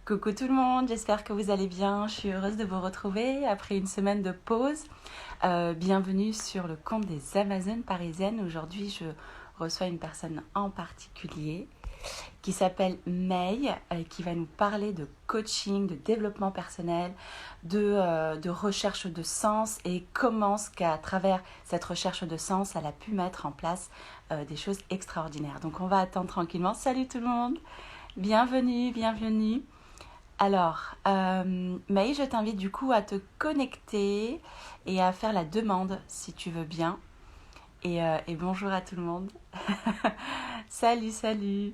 Coucou tout le monde, j'espère que vous allez bien. Je suis heureuse de vous retrouver après une semaine de pause. Bienvenue sur le compte des Amazones parisiennes. Aujourd'hui, je reçois une personne en particulier qui s'appelle May, qui va nous parler de coaching, de développement personnel, de recherche de sens et comment qu'à travers cette recherche de sens, elle a pu mettre en place des choses extraordinaires. Donc on va attendre tranquillement. Salut tout le monde, bienvenue, bienvenue. Alors, Maï, je t'invite du coup à te connecter et à faire la demande si tu veux bien. Et bonjour à tout le monde. Salut, salut.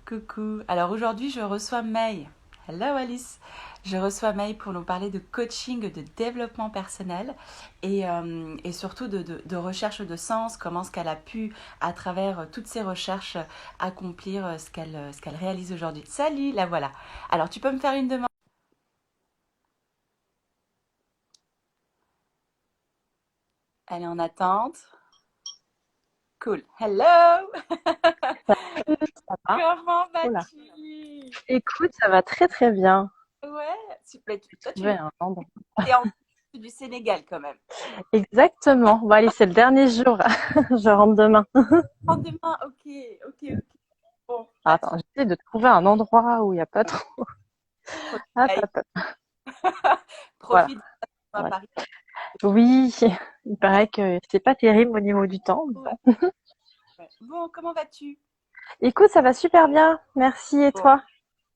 Coucou. Alors aujourd'hui, je reçois May. Hello Alice. Je reçois May pour nous parler de coaching, de développement personnel et surtout de recherche de sens, comment ce qu'elle a pu, à travers toutes ces recherches, accomplir ce qu'elle réalise aujourd'hui. Salut, la voilà. Alors, tu peux me faire une demande? Elle est en attente. Cool. Hello! Salut, ça va? Comment Oula. vas-tu? Écoute, ça va très très bien. Ouais, super. J'ai Toi, trouvé un endroit. es en du Sénégal quand même. Exactement. Bon, allez, c'est le dernier jour. Je rentre demain. Lendemain, ok, ok, ok. Bon, Ah, bah, attends, j'essaie de trouver un endroit où il n'y a pas trop. Hop, profite, hop, hop. Voilà. profite à Ouais. Paris. Oui, il paraît que c'est pas terrible au niveau du temps. Ouais, ouais. Bon, comment vas-tu? Écoute, ça va super bien. Merci. Et Bon, toi?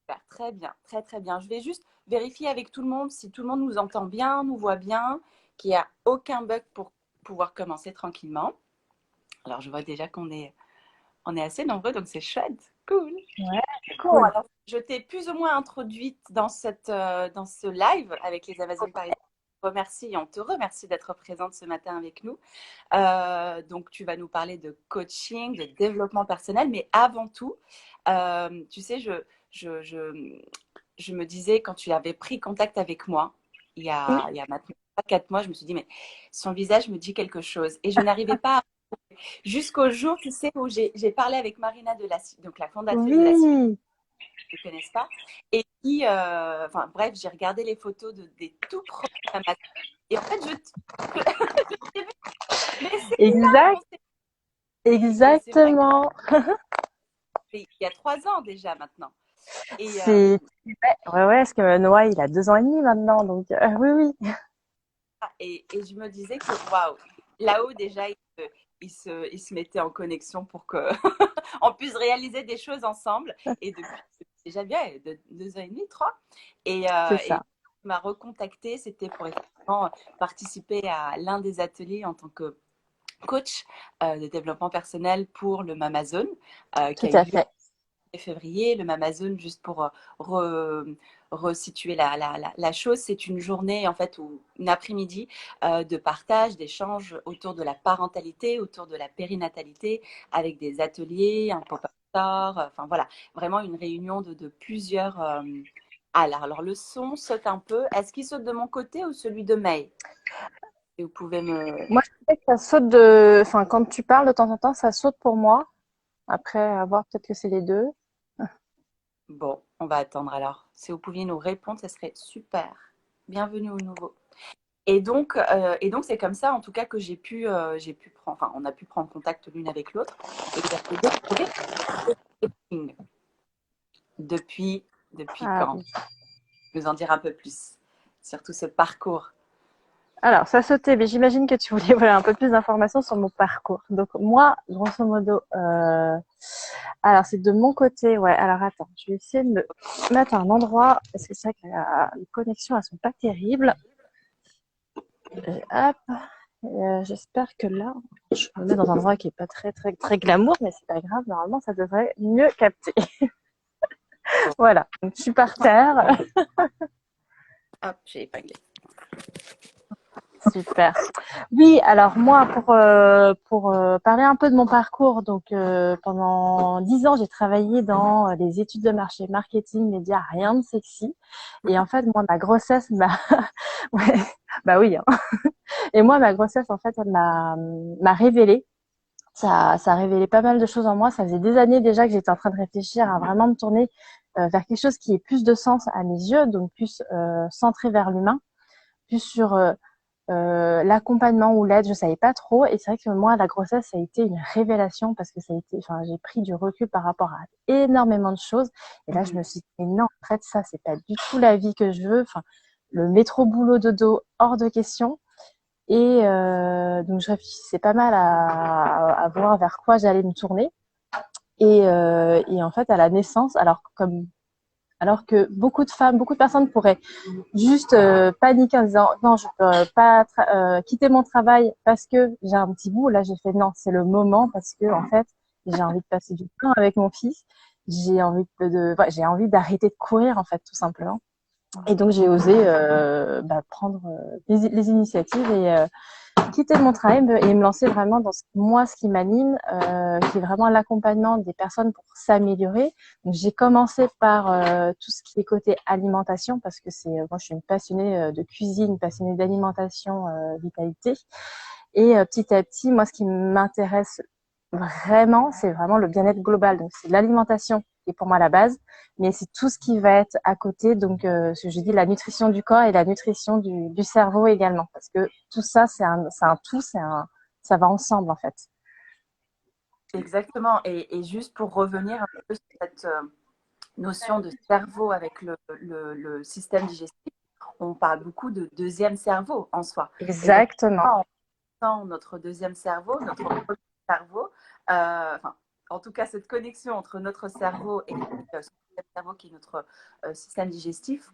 super, très bien, très très bien. Je vais juste vérifier avec tout le monde si tout le monde nous entend bien, nous voit bien, qu'il n'y a aucun bug pour pouvoir commencer tranquillement. Alors, je vois déjà on est assez nombreux, donc c'est chouette. Cool. Ouais, c'est Bon, cool. alors, je t'ai plus ou moins introduite dans ce live avec les Amazones parisiennes. On te remercie d'être présente ce matin avec nous. Donc, tu vas nous parler de coaching, de développement personnel, mais avant tout, tu sais, je, je, je me disais quand tu avais pris contact avec moi, Oui. il y a maintenant 4 mois, je me suis dit, mais son visage me dit quelque chose. Et je n'arrivais pas jusqu'au jour, tu sais, où j'ai parlé avec Marina donc la fondatrice de la Oui. ne connaissent pas. Et qui, enfin bref, j'ai regardé les photos des tout premiers Amazon. Et en fait, je t'ai vu, mais c'est là Exact. qu'on s'est vu. Et c'est vrai que Exactement. c'est il y a 3 ans déjà maintenant. Et, C'est ouais, ouais, parce que Noah, il a 2 ans et demi maintenant, donc oui, oui. et je me disais que waouh, là-haut déjà, il se mettait en connexion pour que on puisse réaliser des choses ensemble. Et depuis déjà bien 2 ans et demi, 3. C'est Et ça. il m'a recontacté, c'était pour effectivement participer à l'un des ateliers en tant que coach de développement personnel pour le Mamazone, qui Tout a eu à lieu fait. février. Le Mamazone, juste pour resituer la chose, c'est une journée, en fait, ou une après-midi de partage, d'échange autour de la parentalité, autour de la périnatalité, avec des ateliers, un pop-up store, enfin voilà, vraiment une réunion de plusieurs. Alors, le son saute un peu. Est-ce qu'il saute de mon côté ou celui de May? Et vous pouvez me... Moi, je sais que ça saute de, enfin, quand tu parles de temps en temps, ça saute pour moi. Après, à voir, peut-être que c'est les deux. Bon, on va attendre alors. Si vous pouviez nous répondre, ce serait super. Bienvenue au nouveau. Et donc c'est comme ça, en tout cas, que j'ai pu prendre, enfin, on a pu prendre contact l'une avec l'autre et découvrir le coaching. Depuis Ah quand? oui. Nous en dire un peu plus sur tout ce parcours. Alors, ça sautait, mais j'imagine que tu voulais voilà, un peu plus d'informations sur mon parcours. Donc, moi, grosso modo, alors c'est de mon côté, ouais. Alors, attends, je vais essayer de me mettre à un endroit, parce que c'est vrai que les connexions, elles sont pas terribles. Hop, j'espère que là, je me mets dans un endroit qui est pas très, très, très glamour, mais c'est pas grave. Normalement, ça devrait mieux capter. Bon, Voilà. Donc, je suis par terre. hop, j'ai épinglé. Super. Oui, alors moi, pour parler un peu de mon parcours, donc pendant 10 ans, j'ai travaillé dans les études de marché, marketing, médias, rien de sexy. Et en fait, moi, ma grossesse m'a, ouais, bah oui. Hein. Et moi, ma grossesse, en fait, elle m'a révélé Ça a révélé pas mal de choses en moi. Ça faisait des années déjà que j'étais en train de réfléchir à vraiment me tourner vers quelque chose qui ait plus de sens à mes yeux, donc plus centré vers l'humain, plus sur l'accompagnement ou l'aide. Je savais pas trop. Et c'est vrai que moi, la grossesse, ça a été une révélation parce que ça a été, enfin, j'ai pris du recul par rapport à énormément de choses. Et là, je me suis dit, mais non, en fait, ça, c'est pas du tout la vie que je veux. Enfin, le métro boulot dodo hors de question. Et donc je réfléchissais pas mal à voir vers quoi j'allais me tourner. Et en fait, à la naissance, alors que beaucoup de femmes, beaucoup de personnes pourraient juste paniquer en disant non, je peux pas quitter mon travail parce que j'ai un petit bout. Là, j'ai fait non, c'est le moment parce que en fait, j'ai envie de passer du temps avec mon fils. Ouais, j'ai envie d'arrêter de courir en fait, tout simplement. Et donc j'ai osé prendre les initiatives et quitter mon travail et me lancer vraiment dans ce qui m'anime, qui est vraiment l'accompagnement des personnes pour s'améliorer. Donc j'ai commencé par tout ce qui est côté alimentation parce que moi je suis une passionnée de cuisine, passionnée d'alimentation, vitalité. Et petit à petit, moi ce qui m'intéresse vraiment, c'est vraiment le bien-être global. Donc c'est l'alimentation qui est pour moi la base, mais c'est tout ce qui va être à côté. Donc ce que je dis, la nutrition du corps et la nutrition du cerveau également, parce que tout ça c'est un tout, ça va ensemble en fait. Exactement. Et juste pour revenir un peu sur cette notion de cerveau avec le système digestif, on parle beaucoup de deuxième cerveau en soi. Et donc, Exactement. on sent notre deuxième cerveau, notre premier cerveau, enfin, en tout cas, cette connexion entre notre cerveau et ce deuxième cerveau qui est notre système digestif,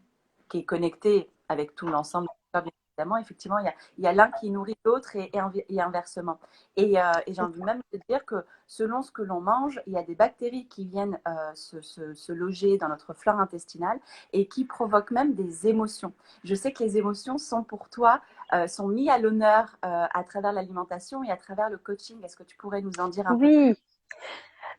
qui est connecté avec tout l'ensemble du corps, bien évidemment, effectivement, il y a l'un qui nourrit l'autre et inversement. Et j'ai envie même de dire que selon ce que l'on mange, il y a des bactéries qui viennent se loger dans notre flore intestinale et qui provoquent même des émotions. Je sais que les émotions sont pour toi, sont mises à l'honneur à travers l'alimentation et à travers le coaching. Est-ce que tu pourrais nous en dire un peu plus? Oui,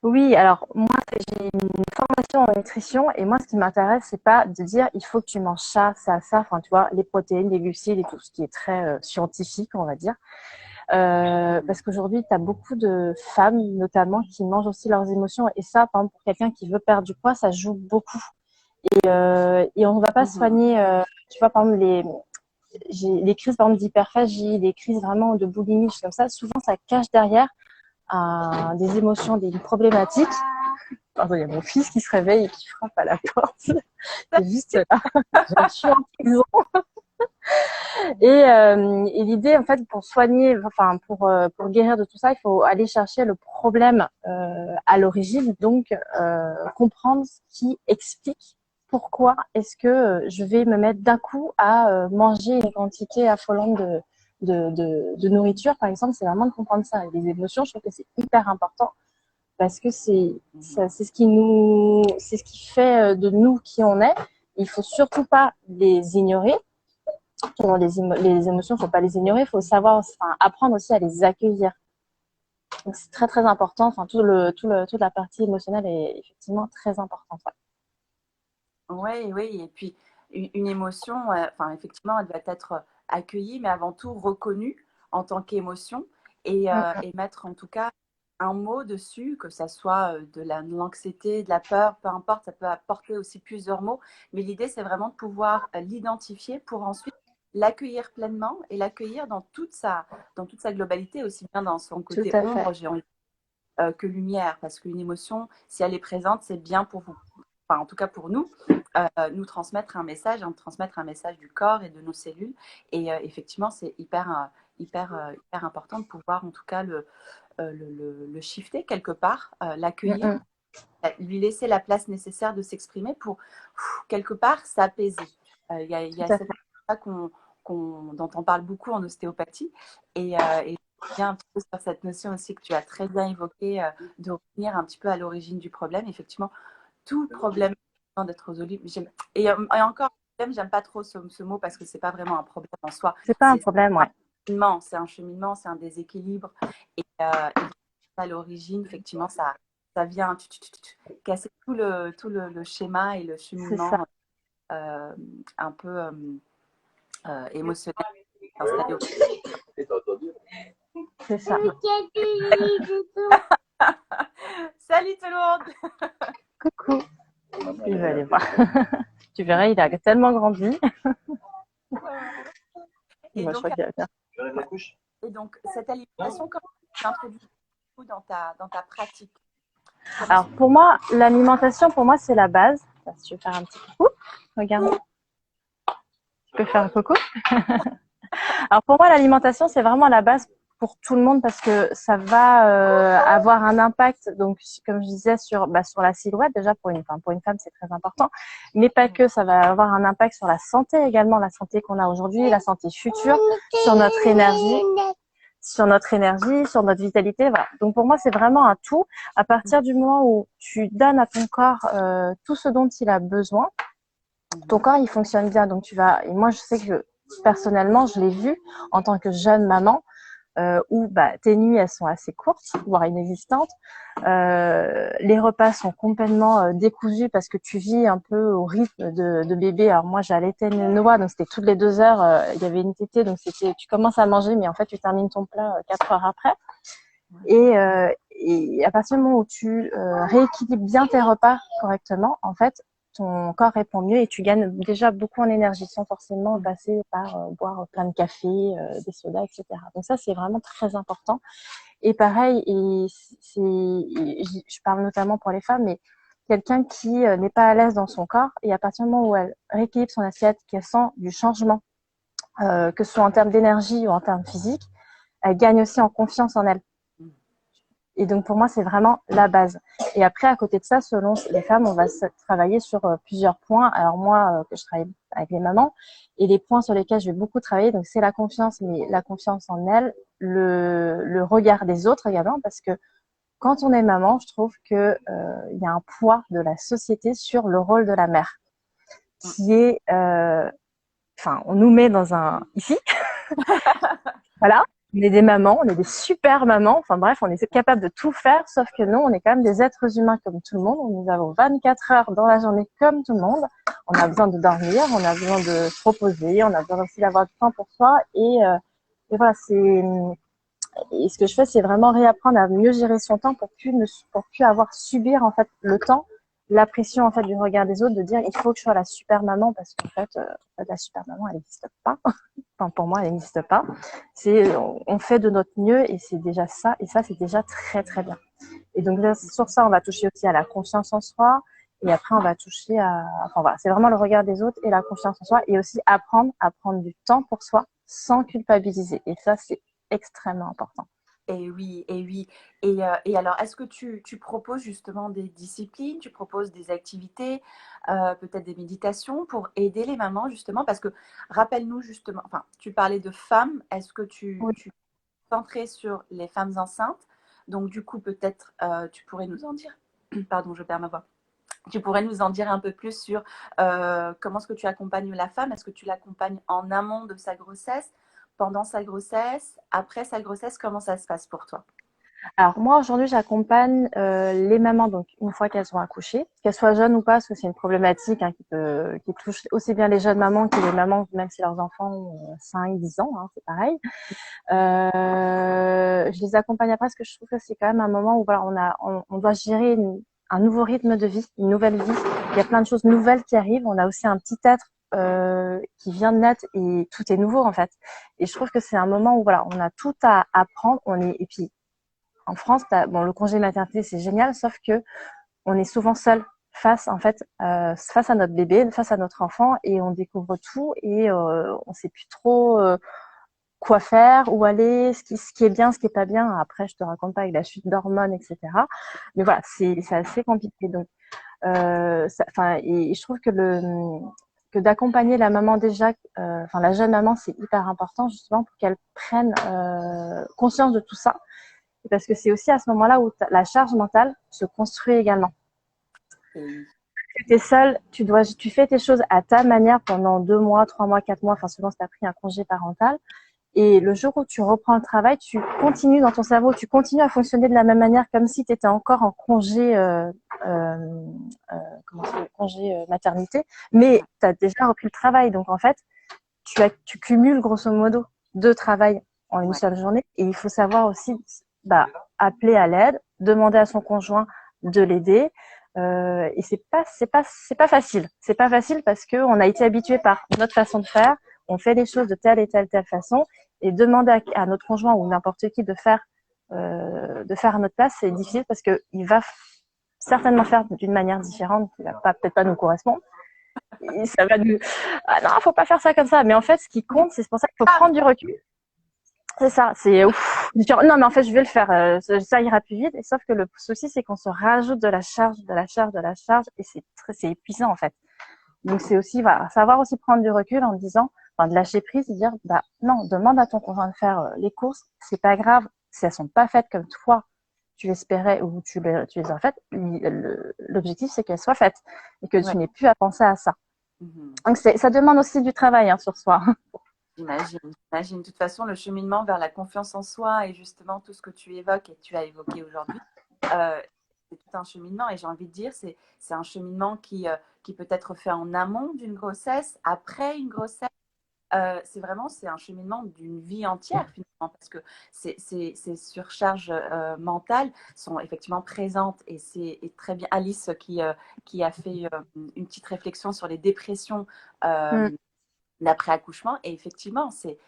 oui. Alors moi, j'ai une formation en nutrition et moi, ce qui m'intéresse, c'est pas de dire il faut que tu manges ça, ça, ça. Enfin, tu vois, les protéines, les glucides et tout ce qui est très scientifique, on va dire. Parce qu'aujourd'hui, tu as beaucoup de femmes, notamment, qui mangent aussi leurs émotions. Et ça, par exemple, pour quelqu'un qui veut perdre du poids, ça joue beaucoup. Et on ne va pas soigner, tu vois, par exemple, les crises par exemple, d'hyperphagie, les crises vraiment de boulimie, comme ça. Souvent, ça cache derrière des émotions, des problématiques. Pardon, il y a mon fils qui se réveille et qui frappe à la porte. C'est juste là. Je suis en prison. Et l'idée, en fait, pour soigner, enfin, pour guérir de tout ça, il faut aller chercher le problème à l'origine, donc comprendre ce qui explique pourquoi est-ce que je vais me mettre d'un coup à manger une quantité affolante de nourriture, par exemple, c'est vraiment de comprendre ça. Et les émotions, je trouve que c'est hyper important parce que c'est c'est ce qui fait de nous qui on est. Il faut surtout pas les ignorer. Les émotions, il ne faut pas les ignorer, il faut savoir, enfin, apprendre aussi à les accueillir. Donc c'est très très important. Enfin, toute la partie émotionnelle est effectivement très importante. Ouais. Oui, oui. Et puis, une émotion, enfin, effectivement, elle doit être accueillie, mais avant tout reconnue en tant qu'émotion et mettre en tout cas un mot dessus, que ça soit de l'anxiété, de la peur, peu importe, ça peut apporter aussi plusieurs mots. Mais l'idée, c'est vraiment de pouvoir l'identifier pour ensuite l'accueillir pleinement et l'accueillir dans toute sa globalité, aussi bien dans son Tout côté à fait. ombre, j'ai envie que lumière, parce qu'une émotion, si elle est présente, c'est bien pour vous, enfin en tout cas pour nous, nous transmettre un message, transmettre un message du corps et de nos cellules. Et effectivement, c'est hyper important de pouvoir en tout cas le shifter quelque part, l'accueillir, Mm-mm. lui laisser la place nécessaire de s'exprimer pour quelque part s'apaiser. Il y a Tout à cette fait. dont on parle beaucoup en ostéopathie et je reviens un petit peu sur cette notion aussi que tu as très bien évoquée de revenir un petit peu à l'origine du problème. Effectivement, tout problème d'être résolu. Et encore, problème, j'aime pas trop ce mot parce que c'est pas vraiment un problème en soi. C'est pas un problème, ouais. C'est un cheminement, c'est un déséquilibre. Et à l'origine, effectivement, ça vient casser le schéma et le C'est ça. cheminement euh, un peu émotionnel installé. C'est ça. Salut tout le monde. Coucou. Il va aller voir. Tu verras, il a tellement grandi. Et Moi, je donc, crois qu'il va faire. cette alimentation, comment tu l'introduis dans ta pratique? Comment Alors, pour moi, l'alimentation, pour moi, c'est la base. Si tu veux faire un petit coucou, regarde. Tu peux faire un coucou. Alors, pour moi, l'alimentation, c'est vraiment la base pour tout le monde parce que ça va avoir un impact, donc comme je disais, sur la silhouette déjà pour une femme c'est très important, mais pas que, ça va avoir un impact sur la santé également, la santé qu'on a aujourd'hui, la santé future, sur notre énergie, sur notre vitalité, voilà. Donc pour moi c'est vraiment un tout. À partir du moment où tu donnes à ton corps tout ce dont il a besoin, ton corps il fonctionne bien, donc tu vas. Et moi je sais que personnellement je l'ai vu en tant que jeune maman. Où tes nuits elles sont assez courtes, voire inexistantes. Les repas sont complètement décousus parce que tu vis un peu au rythme de bébé. Alors moi j'allaitais une noix, donc c'était toutes les 2 heures, il y avait une tétée, donc c'était tu commences à manger, mais en fait tu termines ton plat 4 heures après. Et à partir du moment où tu rééquilibres bien tes repas correctement, en fait, ton corps répond mieux et tu gagnes déjà beaucoup en énergie sans forcément passer par boire plein de café, des sodas, etc. Donc ça, c'est vraiment très important. Et pareil, je parle notamment pour les femmes, mais quelqu'un qui n'est pas à l'aise dans son corps et à partir du moment où elle rééquilibre son assiette, qu'elle sent du changement, que ce soit en termes d'énergie ou en termes physiques, elle gagne aussi en confiance en elle. Et donc pour moi, c'est vraiment la base. Et après, à côté de ça, selon les femmes, on va travailler sur plusieurs points. Alors moi, que je travaille avec les mamans, et les points sur lesquels je vais beaucoup travailler, donc c'est la confiance, mais la confiance en elle, le regard des autres également, parce que quand on est maman, je trouve que il y a un poids de la société sur le rôle de la mère, qui est, on nous met dans un ici, voilà. On est des mamans, on est des super mamans. Enfin bref, on est capable de tout faire, sauf que nous, on est quand même des êtres humains comme tout le monde. Nous avons 24 heures dans la journée comme tout le monde. On a besoin de dormir, on a besoin de se reposer, on a besoin aussi d'avoir du temps pour soi. Et voilà, et ce que je fais, c'est vraiment réapprendre à mieux gérer son temps pour plus avoir à subir en fait le temps, la pression en fait du regard des autres, de dire il faut que je sois la super maman parce qu'en fait, la super maman, elle n'existe pas. Enfin, pour moi, elle n'existe pas. On fait de notre mieux et c'est déjà ça. Et ça, c'est déjà très, très bien. Et donc, là, sur ça, on va toucher aussi à la confiance en soi. Et après, on va toucher enfin, voilà, c'est vraiment le regard des autres et la confiance en soi. Et aussi apprendre à prendre du temps pour soi sans culpabiliser. Et ça, c'est extrêmement important. Et oui, et oui. Et alors, est-ce que tu proposes justement des disciplines, tu proposes des activités, peut-être des méditations pour aider les mamans justement? Parce que rappelle-nous justement, enfin, tu parlais de femmes, est-ce que Oui. tu es centrée sur les femmes enceintes? Donc du coup, peut-être tu pourrais nous en dire, pardon, je perds ma voix. Tu pourrais nous en dire un peu plus sur comment est-ce que tu accompagnes la femme? Est-ce que tu l'accompagnes en amont de sa grossesse, pendant sa grossesse, après sa grossesse? Comment ça se passe pour toi? Alors moi aujourd'hui j'accompagne les mamans donc une fois qu'elles ont accouché, qu'elles soient jeunes ou pas, parce que c'est une problématique qui touche aussi bien les jeunes mamans que les mamans même si leurs enfants ont 5, 10 ans, hein, c'est pareil. Je les accompagne après parce que je trouve que c'est quand même un moment où voilà on doit gérer un nouveau rythme de vie, une nouvelle vie. Il y a plein de choses nouvelles qui arrivent. On a aussi un petit être qui vient de naître et tout est nouveau en fait. Et je trouve que c'est un moment où voilà on a tout à apprendre. Et puis en France, le congé maternité, c'est génial, sauf que on est souvent seul face à notre bébé, face à notre enfant, et on découvre tout et on sait plus trop quoi faire, où aller, ce qui est bien, ce qui est pas bien. Après, je te raconte pas avec la chute d'hormones, etc. Mais voilà, c'est assez compliqué. Donc, et je trouve que d'accompagner la maman déjà, la jeune maman, c'est hyper important justement pour qu'elle prenne conscience de tout ça parce que c'est aussi à ce moment-là où la charge mentale se construit également. Et Tu es seule, tu fais tes choses à ta manière pendant 2 mois, 3 mois, 4 mois, enfin souvent si tu as pris un congé parental. Et le jour où tu reprends le travail, tu continues dans ton cerveau, tu continues à fonctionner de la même manière comme si tu étais encore en congé, congé maternité, mais tu as déjà repris le travail. Donc en fait, tu cumules grosso modo 2 travails en une Ouais. seule journée. Et il faut savoir aussi appeler à l'aide, demander à son conjoint de l'aider. Et c'est pas facile. C'est pas facile parce que on a été habitué par notre façon de faire. On fait les choses de telle et telle façon. Et demander à notre conjoint ou n'importe qui de faire à notre place, c'est difficile parce que il va certainement faire d'une manière différente qui va peut-être pas nous correspondre. Et ça va nous, ah non, faut pas faire ça comme ça. Mais en fait, ce qui compte, c'est pour ça qu'il faut Ah, prendre du recul. C'est ça, c'est ouf. Non, mais en fait, je vais le faire. Ça ira plus vite. Et sauf que le souci, c'est qu'on se rajoute de la charge, et c'est épuisant en fait. Donc c'est aussi, voilà, savoir aussi prendre du recul en disant, enfin, de lâcher prise et dire, non, demande à ton conjoint de faire les courses. C'est pas grave si elles sont pas faites comme toi tu l'espérais ou tu les as faites. L'objectif, c'est qu'elles soient faites et que ouais. tu n'aies plus à penser à ça. Mhm. Donc ça demande aussi du travail sur soi. J'imagine, j'imagine. De toute façon, le cheminement vers la confiance en soi et justement tout ce que tu évoques et que tu as évoqué aujourd'hui, euh, c'est tout un cheminement. Et j'ai envie de dire, c'est un cheminement qui peut être fait en amont d'une grossesse, après une grossesse. C'est un cheminement d'une vie entière finalement parce que ces surcharges mentales sont effectivement présentes et c'est très bien Alice qui a fait une petite réflexion sur les dépressions Mm. d'après accouchement et effectivement c'est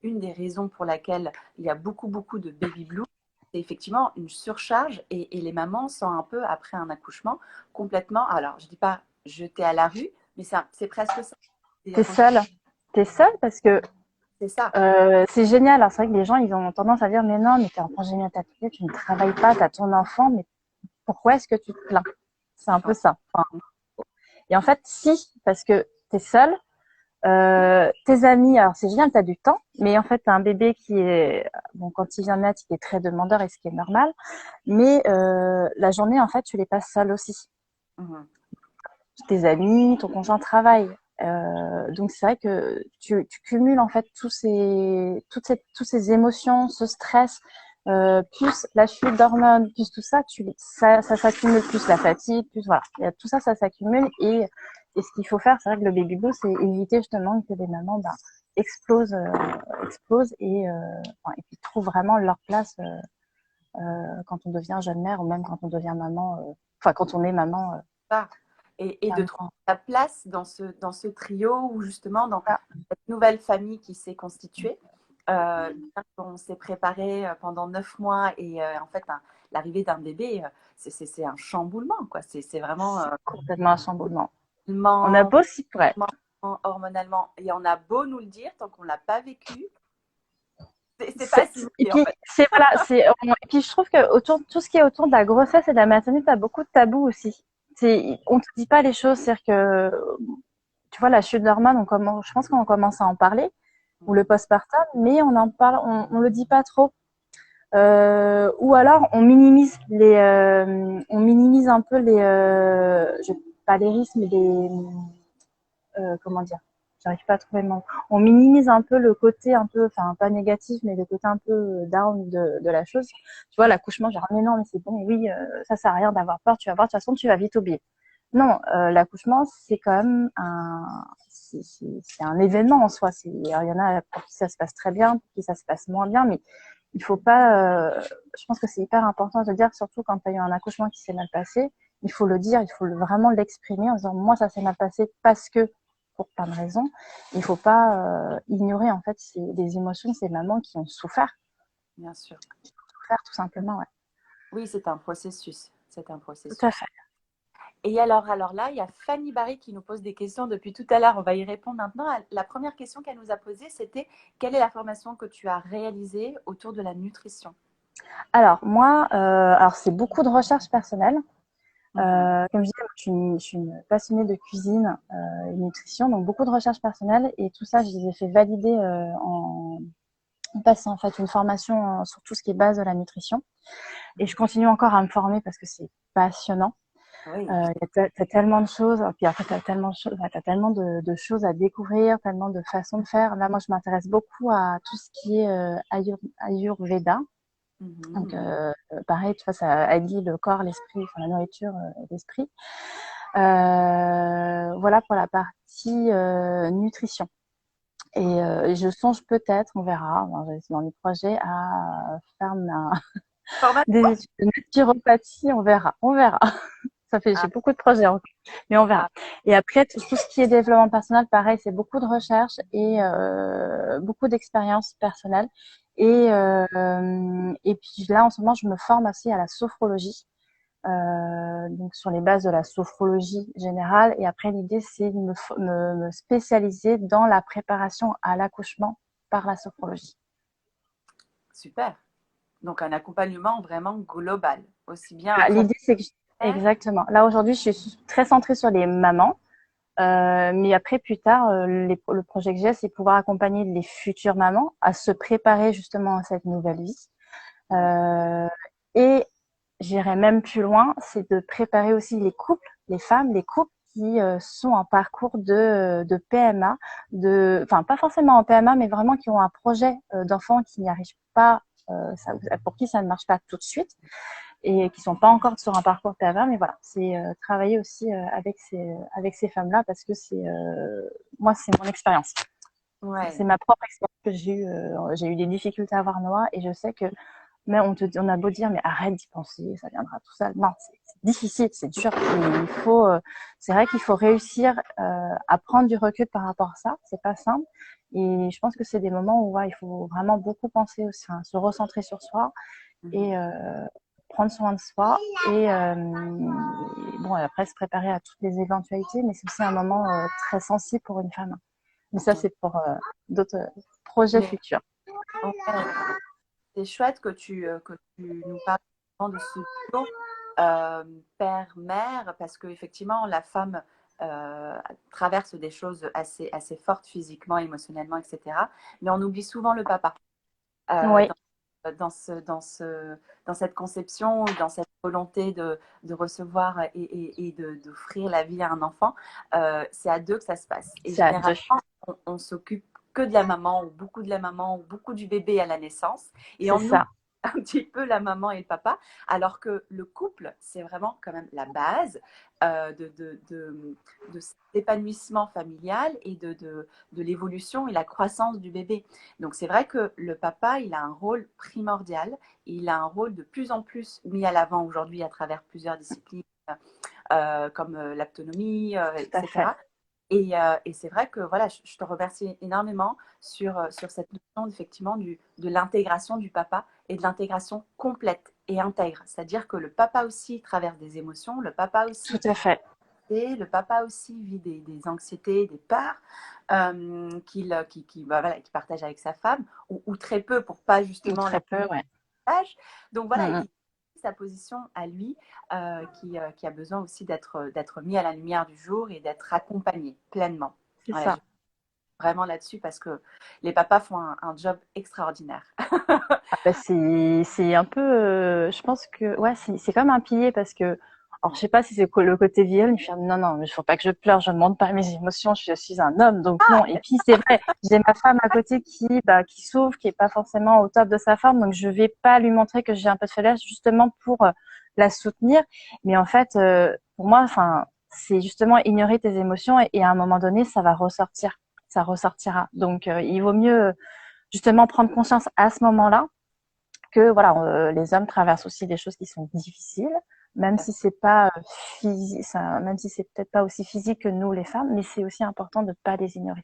une des raisons pour laquelle il y a beaucoup de baby blues. C'est effectivement une surcharge et les mamans sont un peu après un accouchement complètement, alors je dis pas jetées à la rue, mais c'est presque ça. T'es seule. T'es seule parce que C'est ça. c'est génial. Alors, c'est vrai que les gens, ils ont tendance à dire, mais non, mais t'es en congé maternité, tu ne travailles pas, t'as ton enfant, mais pourquoi est-ce que tu te plains? C'est un peu ça. Enfin, et en fait, si, parce que t'es seule, tes amis, alors c'est génial, t'as du temps, mais en fait, t'as un bébé qui est, bon, quand il vient naître, il est très demandeur et ce qui est normal, mais la journée, en fait, tu les passes seule aussi. Mhm. Tes amis, ton conjoint travaille. Donc c'est vrai que tu cumules en fait toutes ces émotions, ce stress, plus la chute d'hormones, plus tout ça, ça s'accumule, plus la fatigue, plus voilà, tout ça, ça s'accumule et ce qu'il faut faire, c'est vrai que le baby blues, c'est éviter justement que les mamans explosent, explosent et puis trouvent vraiment leur place quand on devient jeune mère ou même quand on devient maman, enfin quand on est maman. Ça. Et de trouver sa place dans ce trio ou justement dans cette nouvelle famille qui s'est constituée. On s'est préparé pendant 9 mois et en fait, l'arrivée d'un bébé, c'est un chamboulement, quoi. C'est vraiment Complètement un chamboulement. On a hormonalement, beau s'y prêt. hormonalement. Et on a beau nous le dire, tant qu'on ne l'a pas vécu, c'est pas Et assimilé en puis, fait. et puis je trouve que tout ce qui est autour de la grossesse et de la maternité, t'as beaucoup de tabous aussi. On te dit pas les choses, c'est-à-dire que, tu vois, la chute d'hormones, je pense qu'on commence à en parler, ou le postpartum, mais on en parle, on le dit pas trop. Ou alors on minimise un peu pas les risques, mais comment dire, j'arrive pas à trouver le mot. On minimise un peu le côté un peu, enfin pas négatif, mais le côté un peu down de la chose. Tu vois, l'accouchement, genre mais non, mais c'est bon, oui, ça sert à rien d'avoir peur, tu vas voir, de toute façon, tu vas vite oublier. Non, l'accouchement, c'est quand même c'est un événement en soi. Il y en a pour qui ça se passe très bien, pour qui ça se passe moins bien, mais il faut pas. Je pense que c'est hyper important de dire, surtout quand tu as eu un accouchement qui s'est mal passé, il faut le dire, il faut vraiment l'exprimer en disant moi ça s'est mal passé parce que pour plein de raisons. Il faut pas ignorer en fait les émotions de ces mamans qui ont souffert, Bien sûr. tout simplement. Ouais. Oui, c'est un processus. C'est un Tout à processus. fait. Et alors là, il y a Fanny Barry qui nous pose des questions depuis tout à l'heure. On va y répondre maintenant. La première question qu'elle nous a posée, c'était quelle est la formation que tu as réalisée autour de la nutrition? Alors moi, alors c'est beaucoup de recherche personnelle. Mhm. Comme je disais, je suis une passionnée de cuisine et de nutrition, donc beaucoup de recherche personnelle et tout ça, je les ai fait valider en passant en fait une formation sur tout ce qui est base de la nutrition. Et je continue encore à me former parce que c'est passionnant. Oui, T'as tellement de choses, puis après t'as tellement de choses, t'as tellement de choses à découvrir, tellement de façons de faire. Là, moi, je m'intéresse beaucoup à tout ce qui est Ayurveda. Donc, mhm. pareil, tu vois, ça allie le corps, l'esprit, enfin la nourriture et l'esprit. Voilà pour la partie nutrition. Et je songe peut-être, on verra, bon, c'est dans les projets, à faire Format des quoi? études de naturopathie, on verra. J'ai Ah, beaucoup de projets encore, mais on verra. ah, Et après, tout ce qui est développement personnel, pareil, c'est beaucoup de recherche et beaucoup d'expérience personnelle. Et puis là, en ce moment, je me forme aussi à la sophrologie, donc sur les bases de la sophrologie générale. Et après, l'idée, c'est de me spécialiser dans la préparation à l'accouchement par la sophrologie. super. Donc un accompagnement vraiment global, aussi bien Ah, après l'idée, c'est que exactement. Là, aujourd'hui, je suis très centrée sur les mamans. Mais après, plus tard, le projet que j'ai, c'est pouvoir accompagner les futures mamans à se préparer justement à cette nouvelle vie. ouais, Euh, et j'irai même plus loin, c'est de préparer aussi les couples, les femmes, les couples qui sont en parcours de PMA, enfin pas forcément en PMA, mais vraiment qui ont un projet d'enfant qui n'y arrive pas, pour qui ça ne marche pas tout de suite et qui sont pas encore sur un parcours PMA, mais voilà, c'est travailler aussi avec ces femmes-là parce que moi c'est mon expérience, c'est ouais, ma propre expérience que j'ai eu des difficultés à avoir Noah et je sais que mais on a beau dire, mais arrête d'y penser, ça viendra tout seul. Non, c'est difficile, c'est dur. Et c'est vrai qu'il faut réussir à prendre du recul par rapport à ça. C'est pas simple. Et je pense que c'est des moments où il faut vraiment beaucoup penser aussi, hein, se recentrer sur soi mhm, et prendre soin de soi. Bon, après se préparer à toutes les éventualités, mais c'est aussi un moment très sensible pour une femme. Mais ça, ouais. c'est pour d'autres projets Mais futurs. ouais, c'est chouette que tu nous parles de ce duo père-mère, parce qu'effectivement, la femme traverse des choses assez fortes physiquement, émotionnellement, etc. Mais on oublie souvent le papa. Euh, Oui, dans, ce, dans, ce, dans cette conception, dans cette volonté de recevoir d'offrir la vie à un enfant, c'est à deux que ça se passe. Et c'est à deux. généralement, on s'occupe que de la maman, ou beaucoup de la maman, ou beaucoup du bébé à la naissance, et C'est on oublie ça. un petit peu la maman et le papa, alors que le couple, c'est vraiment quand même la base de cet épanouissement familial et de l'évolution et la croissance du bébé. Donc c'est vrai que le papa, il a un rôle primordial, il a un rôle de plus en plus mis à l'avant aujourd'hui à travers plusieurs disciplines comme l'autonomie, Tout à fait. etc. Et c'est vrai que voilà, je te remercie énormément sur cette notion effectivement de l'intégration du papa et de l'intégration complète et intègre. C'est-à-dire que le papa aussi traverse des émotions, le papa Tout aussi à fait. le papa aussi vit des anxiétés, des peurs qu'il partage avec sa femme, ou très peu pour pas Ou justement la très peu, ouais. partage. Donc voilà, Mm, mm. il sa position à lui qui a besoin aussi d'être mis à la lumière du jour et d'être accompagné pleinement. C'est Voilà, je ça. vraiment là-dessus parce que les papas font un job extraordinaire. Ah bah, c'est un peu, je pense que, ouais, c'est comme un pilier parce que, alors je sais pas si c'est le côté viol, mais je suis non, non, mais il faut pas que je pleure, je ne montre pas mes émotions, je suis un homme, donc non. Et puis c'est vrai, j'ai ma femme à côté qui souffre, qui est pas forcément au top de sa forme, donc je vais pas lui montrer que j'ai un peu de faiblesse justement pour la soutenir. Mais en fait, pour moi, enfin, c'est justement ignorer tes émotions et à un moment donné, ça va ressortir, ça ressortira. Donc il vaut mieux justement prendre conscience à ce moment-là que voilà, les hommes traversent aussi des choses qui sont difficiles, même si c'est pas physique, même si c'est peut-être pas aussi physique que nous les femmes, mais c'est aussi important de pas les ignorer.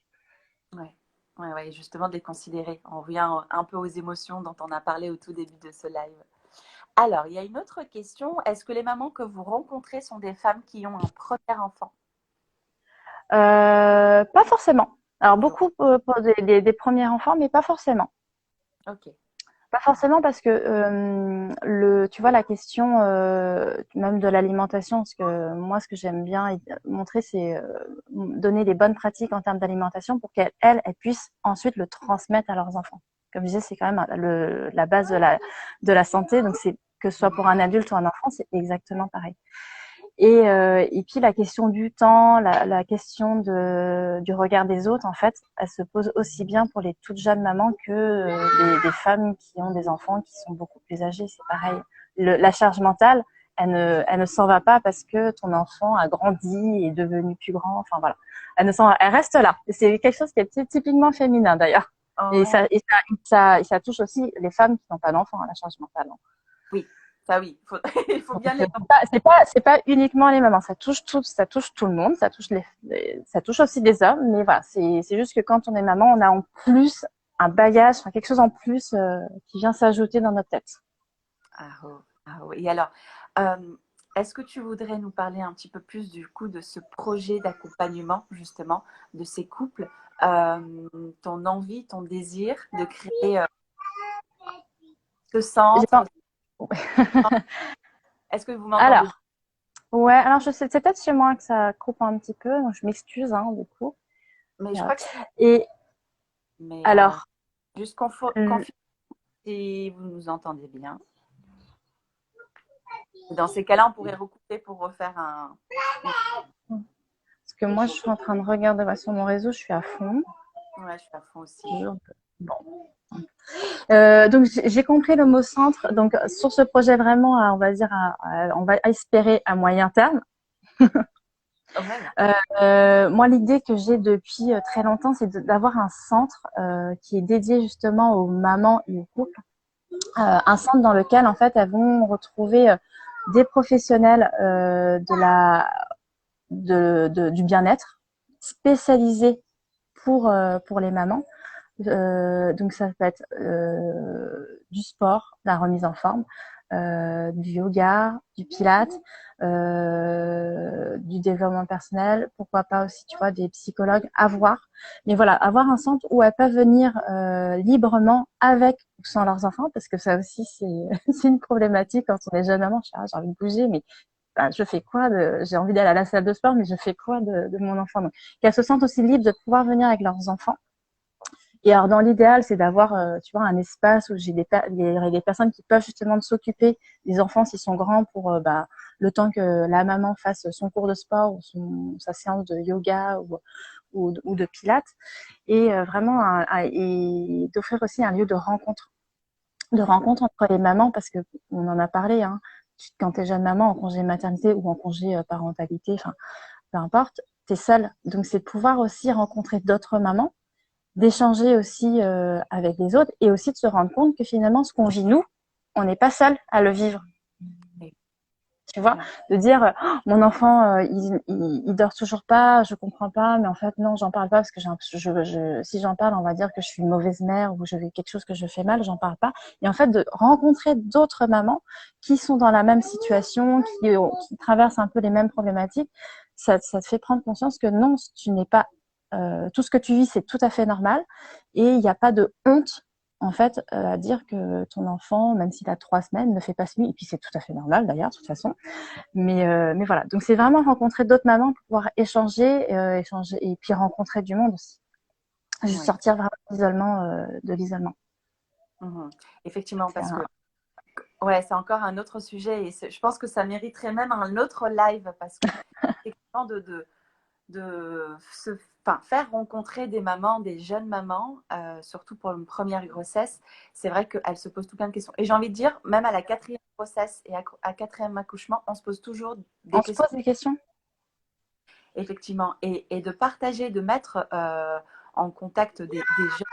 Ouais. Ouais, ouais, justement de les considérer. On revient un peu aux émotions dont on a parlé au tout début de ce live. Alors, il y a une autre question. Est-ce que les mamans que vous rencontrez sont des femmes qui ont un premier enfant? Pas forcément. Alors beaucoup pour des premiers enfants, mais pas forcément. Ok. Pas forcément parce que tu vois la question même de l'alimentation, parce que moi ce que j'aime bien montrer, c'est donner les bonnes pratiques en termes d'alimentation pour qu'elles puissent ensuite le transmettre à leurs enfants. Comme je disais, c'est quand même la base de la santé, donc c'est que ce soit pour un adulte ou un enfant, c'est exactement pareil. Et puis la question du temps, la question du regard des autres, en fait, elle se pose aussi bien pour les toutes jeunes mamans que des femmes qui ont des enfants qui sont beaucoup plus âgés. C'est pareil. La charge mentale, elle ne s'en va pas parce que ton enfant a grandi et est devenu plus grand. Enfin voilà, elle reste là. C'est quelque chose qui est typiquement féminin d'ailleurs. Oh, ouais. Et ça touche aussi les femmes qui n'ont pas d'enfants à la charge mentale. Oui, ça oui, il faut Donc bien les... c'est pas uniquement les mamans, ça touche tout le monde, ça touche aussi des hommes, mais voilà, c'est juste que quand on est maman, on a en plus un bagage, enfin, quelque chose en plus qui vient s'ajouter dans notre tête. Ah, oh, ah, oh. Et alors, euh, est-ce que tu voudrais nous parler un petit peu plus du coup de ce projet d'accompagnement justement de ces couples, ton envie, ton désir de créer ce J'ai centre? pas... Est-ce que vous m'entendez? Alors, ouais, alors je sais, c'est peut-être chez moi que ça coupe un petit peu, donc je m'excuse, hein, du coup. Mais je crois que c'est... Et Mais alors, juste euh, confirmer si vous nous entendez bien. Dans ces cas-là, on pourrait recouper pour refaire un... parce que moi, je suis en train de regarder sur mon réseau, je suis à fond. Ouais, je suis à fond aussi. Bon. Donc j'ai compris le mot centre. Donc sur ce projet vraiment, on va dire, on va espérer à moyen terme. Ouais. Moi, l'idée que j'ai depuis très longtemps, c'est d'avoir un centre qui est dédié justement aux mamans et aux couples. Un centre dans lequel en fait elles vont retrouver des professionnels du bien-être spécialisés pour les mamans. Donc ça peut être du sport, la remise en forme, du yoga, du pilates, du développement personnel, pourquoi pas aussi, tu vois, des psychologues à voir. Mais voilà, avoir un centre où elles peuvent venir librement avec ou sans leurs enfants, parce que ça aussi c'est une problématique quand on est jeune maman. J'ai envie de bouger, mais ben, je fais quoi j'ai envie d'aller à la salle de sport, mais je fais quoi de mon enfant? Donc qu'elles se sentent aussi libres de pouvoir venir avec leurs enfants. Et alors, dans l'idéal, c'est d'avoir, tu vois, un espace où j'ai des personnes qui peuvent justement s'occuper des enfants s'ils sont grands pour bah, le temps que la maman fasse son cours de sport ou sa séance de yoga ou de pilates. Et vraiment, et d'offrir aussi un lieu de rencontre entre les mamans parce que on en a parlé, hein, quand tu es jeune maman en congé maternité ou en congé parentalité, enfin, peu importe, tu es seule. Donc, c'est de pouvoir aussi rencontrer d'autres mamans d'échanger aussi avec les autres et aussi de se rendre compte que finalement, ce qu'on vit nous, on n'est pas seul à le vivre. Tu vois, de dire mon enfant il dort toujours pas, je comprends pas, mais en fait non, j'en parle pas parce que si j'en parle, on va dire que je suis une mauvaise mère ou je fais quelque chose que je fais mal, j'en parle pas. Et en fait de rencontrer d'autres mamans qui sont dans la même situation, qui traversent un peu les mêmes problématiques, ça te fait prendre conscience que non, tu n'es pas tout ce que tu vis, c'est tout à fait normal et il n'y a pas de honte en fait à dire que ton enfant, même s'il a 3 semaines, ne fait pas nuit. Et puis c'est tout à fait normal d'ailleurs, de toute façon. Mais voilà. Donc c'est vraiment rencontrer d'autres mamans pour pouvoir échanger et puis rencontrer du monde aussi. Juste Oui. sortir vraiment de l'isolement. Mhm. Effectivement, C'est parce que un... ouais, c'est encore un autre sujet et je pense que ça mériterait même un autre live parce que effectivement de se, enfin, faire rencontrer des mamans, des jeunes mamans, surtout pour une première grossesse, c'est vrai qu'elles se posent tout plein de questions. Et j'ai envie de dire, même à la quatrième grossesse et à quatrième accouchement, on se pose toujours des On se questions. pose des questions. Effectivement, et de partager, de mettre en contact des jeunes,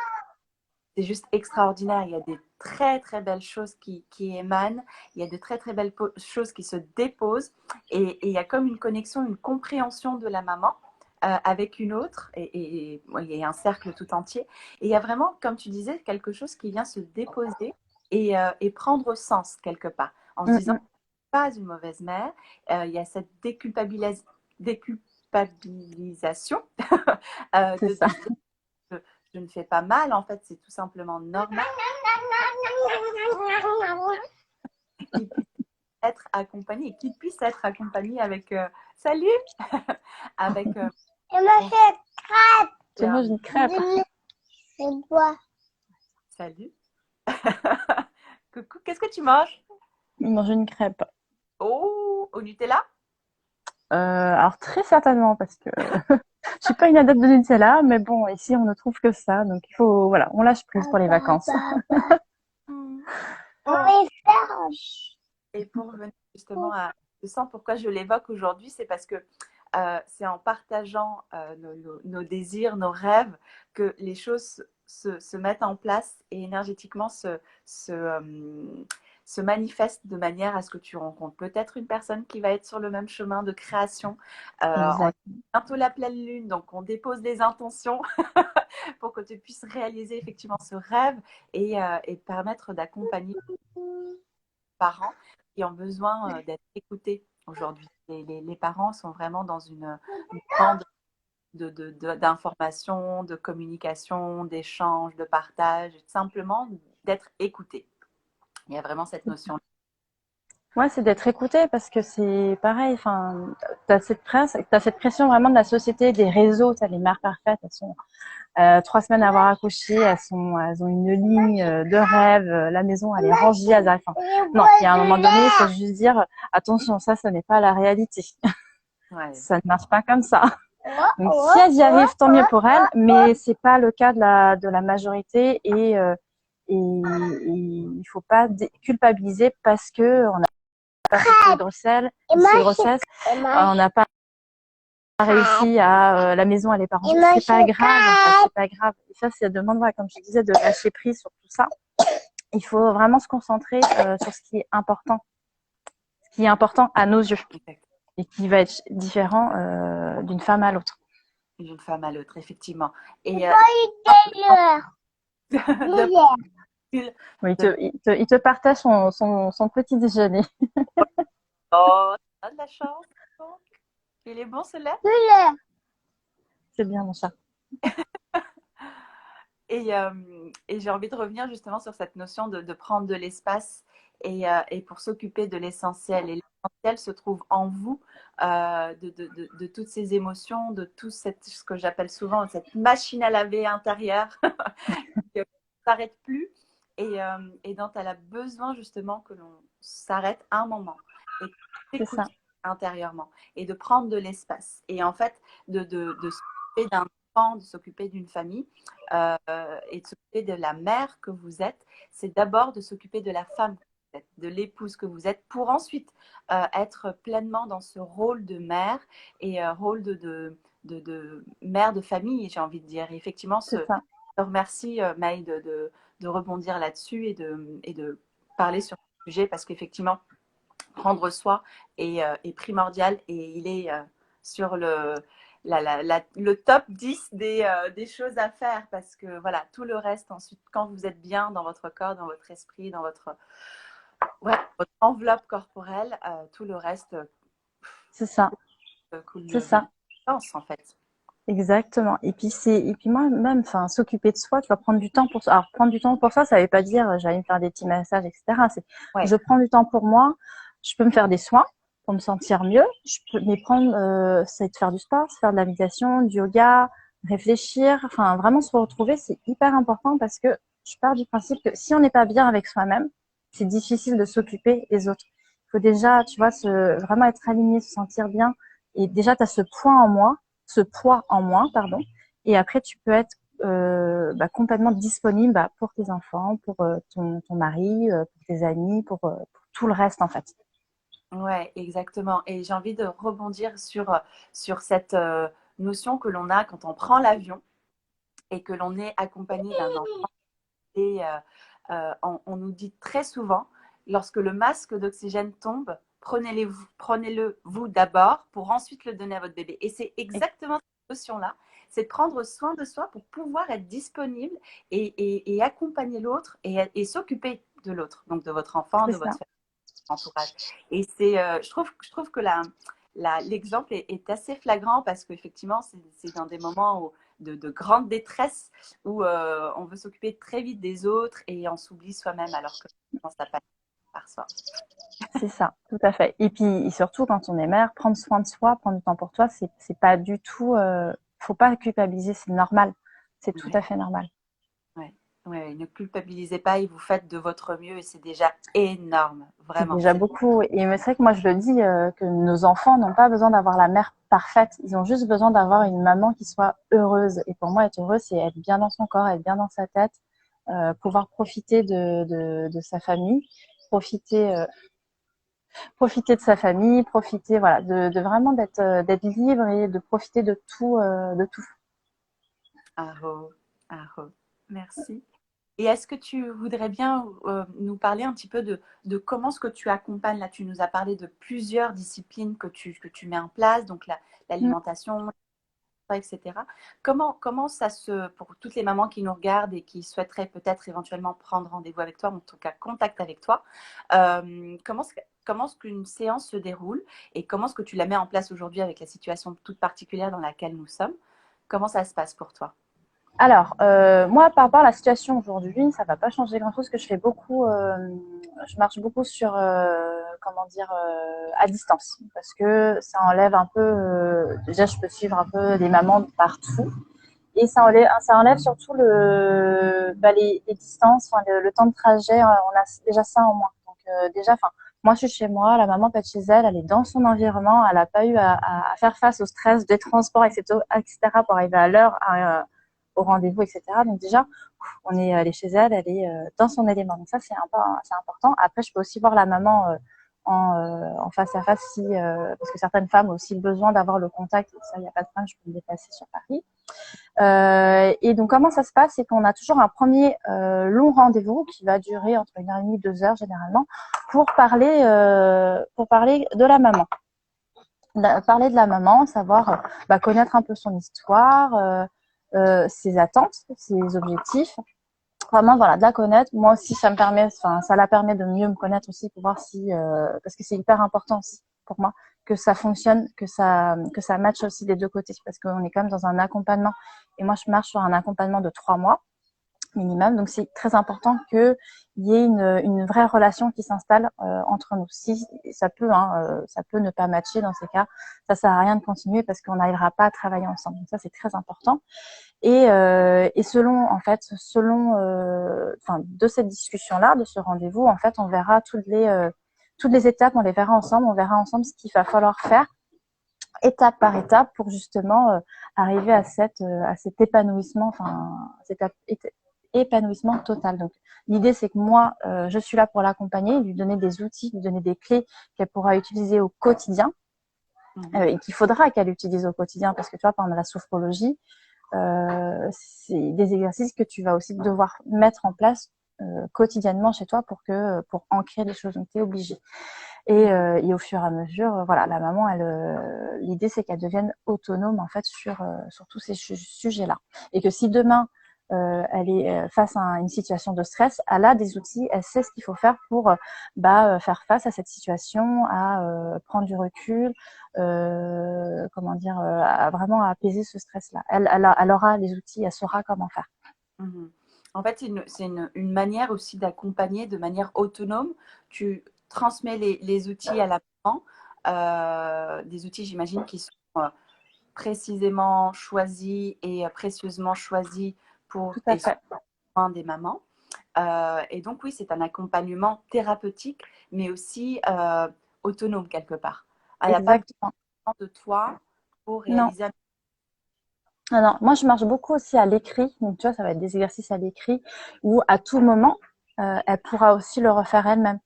c'est juste extraordinaire. Il y a des très très belles choses qui émanent, il y a de très très belles choses qui se déposent, et il y a comme une connexion, une compréhension de la maman avec une autre, et il y a un cercle tout entier. Et il y a vraiment, comme tu disais, quelque chose qui vient se déposer et prendre sens quelque part, en se disant, pas une mauvaise mère, il y a cette déculpabilisation C'est de ça. se dire que je ne fais pas mal, en fait, c'est tout simplement normal qu'il puisse être accompagné, qu'il puisse être accompagné avec salut, avec Tu manges une crêpe. C'est quoi? salut. Coucou, qu'est-ce que tu manges? Il mange une crêpe. Oh, au Nutella? Alors très certainement parce que je suis pas une adepte de Nutella, mais bon, ici on ne trouve que ça, donc il faut, voilà, on lâche prise pour les vacances. Hmm. Oui, Serge. Et pour venir justement, je sens pourquoi je l'évoque aujourd'hui, c'est parce que c'est en partageant nos désirs, nos rêves, que les choses se mettent en place et énergétiquement se, se manifestent de manière à ce que tu rencontres peut-être une personne qui va être sur le même chemin de création. On est Exact. bientôt la pleine lune, donc on dépose des intentions pour que tu puisses réaliser effectivement ce rêve et permettre d'accompagner parents qui ont besoin d'être écoutés aujourd'hui. Les parents sont vraiment dans une bande d'informations, de communication, d'échange, de partage, simplement d'être écoutés. Il y a vraiment cette notion. Ouais, c'est d'être écouté parce que c'est pareil. Enfin, t'as cette pression vraiment de la société, des réseaux. T'as les mères parfaites, elles sont 3 semaines à avoir accouché, elles ont une ligne de rêve. La maison, elle est rangée. Elles arrivent. Enfin, non, il y a un moment donné, il faut juste dire attention, ça n'est pas la réalité. Ouais. Ça ne marche pas comme ça. Donc, si elles y arrivent, tant mieux pour elles, mais c'est pas le cas de la majorité et il faut pas culpabiliser parce que on n'a pas fait ces grossesses, on n'a pas réussi à la maison elle est pas rangée, c'est pas grave, en fait, c'est pas grave. Et ça, ça demande, voilà, comme je disais, de lâcher prise sur tout ça. Il faut vraiment se concentrer sur ce qui est important à nos yeux et qui va être différent d'une femme à l'autre. D'une femme à l'autre, effectivement. Et Oui, il te partage son petit déjeuner. oh, on a de la chance. Il est bon, ce lait. C'est bien, mon chat. Et j'ai envie de revenir justement sur cette notion de prendre de l'espace et pour s'occuper de l'essentiel. Et l'essentiel se trouve en vous, de toutes ces émotions, de tout ce que j'appelle souvent cette machine à laver intérieure qui ne s'arrête plus et dont elle a besoin justement que l'on s'arrête un moment et s'écoute intérieurement et de prendre de l'espace. Et en fait, de s'occuper d'un enfant, de s'occuper d'une famille et de s'occuper de la mère que vous êtes, c'est d'abord de s'occuper de la femme que vous êtes, de l'épouse que vous êtes, pour ensuite être pleinement dans ce rôle de mère et rôle de mère de famille, j'ai envie de dire. Et effectivement, je te remercie, Maï, de rebondir là-dessus et de parler sur ce sujet parce qu'effectivement, prendre soin est primordial et il est sur le top 10 des choses à faire parce que voilà, tout le reste ensuite, quand vous êtes bien dans votre corps, dans votre esprit, dans votre enveloppe corporelle, tout le reste c'est ça. Coule C'est ça. Sens, en fait. Exactement. Et puis moi même, enfin, s'occuper de soi, tu vas prendre du temps pour ça. Alors prendre du temps pour ça, ça veut pas dire j'allais me faire des petits massages, etc. C'est je prends du temps pour moi. Je peux me faire des soins pour me sentir mieux. Je peux mais prendre, c'est de faire du sport, c'est faire de la méditation, du yoga, réfléchir. Enfin, vraiment se retrouver, c'est hyper important parce que je pars du principe que si on n'est pas bien avec soi-même, c'est difficile de s'occuper des autres. Il faut déjà, tu vois, vraiment être aligné, se sentir bien. Et déjà, tu as ce poids en moins, pardon. Et après, tu peux être complètement disponible pour tes enfants, pour ton mari, pour tes amis, pour tout le reste en fait. Ouais, exactement. Et j'ai envie de rebondir sur cette notion que l'on a quand on prend l'avion et que l'on est accompagné d'un enfant. Et on nous dit très souvent, lorsque le masque d'oxygène tombe, prenez-le vous d'abord pour ensuite le donner à votre bébé. Et c'est exactement cette notion-là, c'est de prendre soin de soi pour pouvoir être disponible et accompagner l'autre et s'occuper de l'autre, donc de votre enfant, de votre entourage. Et je trouve que l'exemple est assez flagrant parce qu'effectivement, c'est dans des moments de grande détresse où on veut s'occuper très vite des autres et on s'oublie soi-même alors que ça passe par soi. C'est ça, tout à fait. Et puis surtout quand on est mère, prendre soin de soi, prendre du temps pour toi, c'est pas du tout. Faut pas culpabiliser, c'est normal. C'est tout à fait normal. Ouais, ne culpabilisez pas et vous faites de votre mieux et c'est déjà énorme, vraiment. C'est déjà beaucoup. Et c'est vrai que moi je le dis que nos enfants n'ont pas besoin d'avoir la mère parfaite. Ils ont juste besoin d'avoir une maman qui soit heureuse. Et pour moi, être heureuse, c'est être bien dans son corps, être bien dans sa tête, pouvoir profiter de sa famille, profiter profiter de sa famille, profiter, voilà, de vraiment d'être libre et de profiter de tout, de tout. Aho, aho. Merci. Et est-ce que tu voudrais bien nous parler un petit peu de comment ce que tu accompagnes? Là, tu nous as parlé de plusieurs disciplines que tu mets en place, donc Mm. l'alimentation, etc. Comment ça se, pour toutes les mamans qui nous regardent et qui souhaiteraient peut-être éventuellement prendre rendez-vous avec toi, en tout cas contact avec toi, comment est-ce qu'une séance se déroule et comment est-ce que tu la mets en place aujourd'hui avec la situation toute particulière dans laquelle nous sommes? Comment ça se passe pour toi? Alors, moi, par rapport à la situation aujourd'hui, ça va pas changer grand-chose, que je fais beaucoup, je marche beaucoup sur, comment dire, à distance, parce que ça enlève un peu, déjà, je peux suivre un peu des mamans de partout, et ça enlève surtout les distances, enfin, le temps de trajet, on a déjà ça en moins. Donc, déjà, enfin, moi, je suis chez moi, la maman peut être chez elle, elle est dans son environnement, elle n'a pas eu à faire face au stress des transports, etc., pour arriver à l'heure, au rendez-vous, etc. Donc déjà, on est allé chez elle, elle est dans son élément. Donc ça, c'est important. Après, je peux aussi voir la maman en face à face parce que certaines femmes ont aussi besoin d'avoir le contact. Ça, il n'y a pas de problème, je peux me déplacer sur Paris. Et donc, comment ça se passe? C'est qu'on a toujours un premier long rendez-vous qui va durer entre 1h30 et 2 heures généralement pour parler de la maman. Parler de la maman, savoir connaître un peu son histoire, ses attentes, ses objectifs. Vraiment, voilà, de la connaître. Moi aussi, ça la permet de mieux me connaître aussi pour voir si, parce que c'est hyper important aussi pour moi que ça fonctionne, que ça matche aussi des deux côtés, parce qu'on est quand même dans un accompagnement. Et moi, je marche sur un accompagnement de 3 mois minimum. Donc, c'est très important qu'il y ait une vraie relation qui s'installe entre nous. Si ça peut ne pas matcher dans ces cas, ça sert à rien de continuer parce qu'on n'arrivera pas à travailler ensemble. Donc ça, c'est très important. Et de cette discussion-là, de ce rendez-vous, en fait, on verra toutes les étapes, on les verra ensemble. On verra ensemble ce qu'il va falloir faire étape par étape pour justement arriver à cet épanouissement, cet épanouissement total. Donc, l'idée, c'est que moi, je suis là pour l'accompagner, lui donner des outils, lui donner des clés qu'elle pourra utiliser au quotidien et qu'il faudra qu'elle utilise au quotidien parce que tu vois, pendant la sophrologie, c'est des exercices que tu vas aussi devoir mettre en place quotidiennement chez toi pour ancrer les choses. Donc, tu es obligé. Et au fur et à mesure, voilà, la maman, l'idée c'est qu'elle devienne autonome en fait sur tous ces sujets-là, et que si demain elle est face à une situation de stress, elle a des outils, elle sait ce qu'il faut faire pour faire face à cette situation, à prendre du recul, comment dire, à vraiment apaiser ce stress-là. Elle aura les outils, elle saura comment faire. Mmh. En fait, c'est une manière aussi d'accompagner de manière autonome. Tu transmets les outils à la maman, des outils, j'imagine, qui sont précisément choisis et précieusement choisis pour Tout à et fait. soins des mamans. Et donc, oui, c'est un accompagnement thérapeutique, mais aussi autonome quelque part. Ah, il n'y a pas Exactement. besoin de toi pour Non. réaliser. Alors, moi, je marche beaucoup aussi à l'écrit. Donc, tu vois, ça va être des exercices à l'écrit où, à tout moment, elle pourra aussi le refaire elle-même.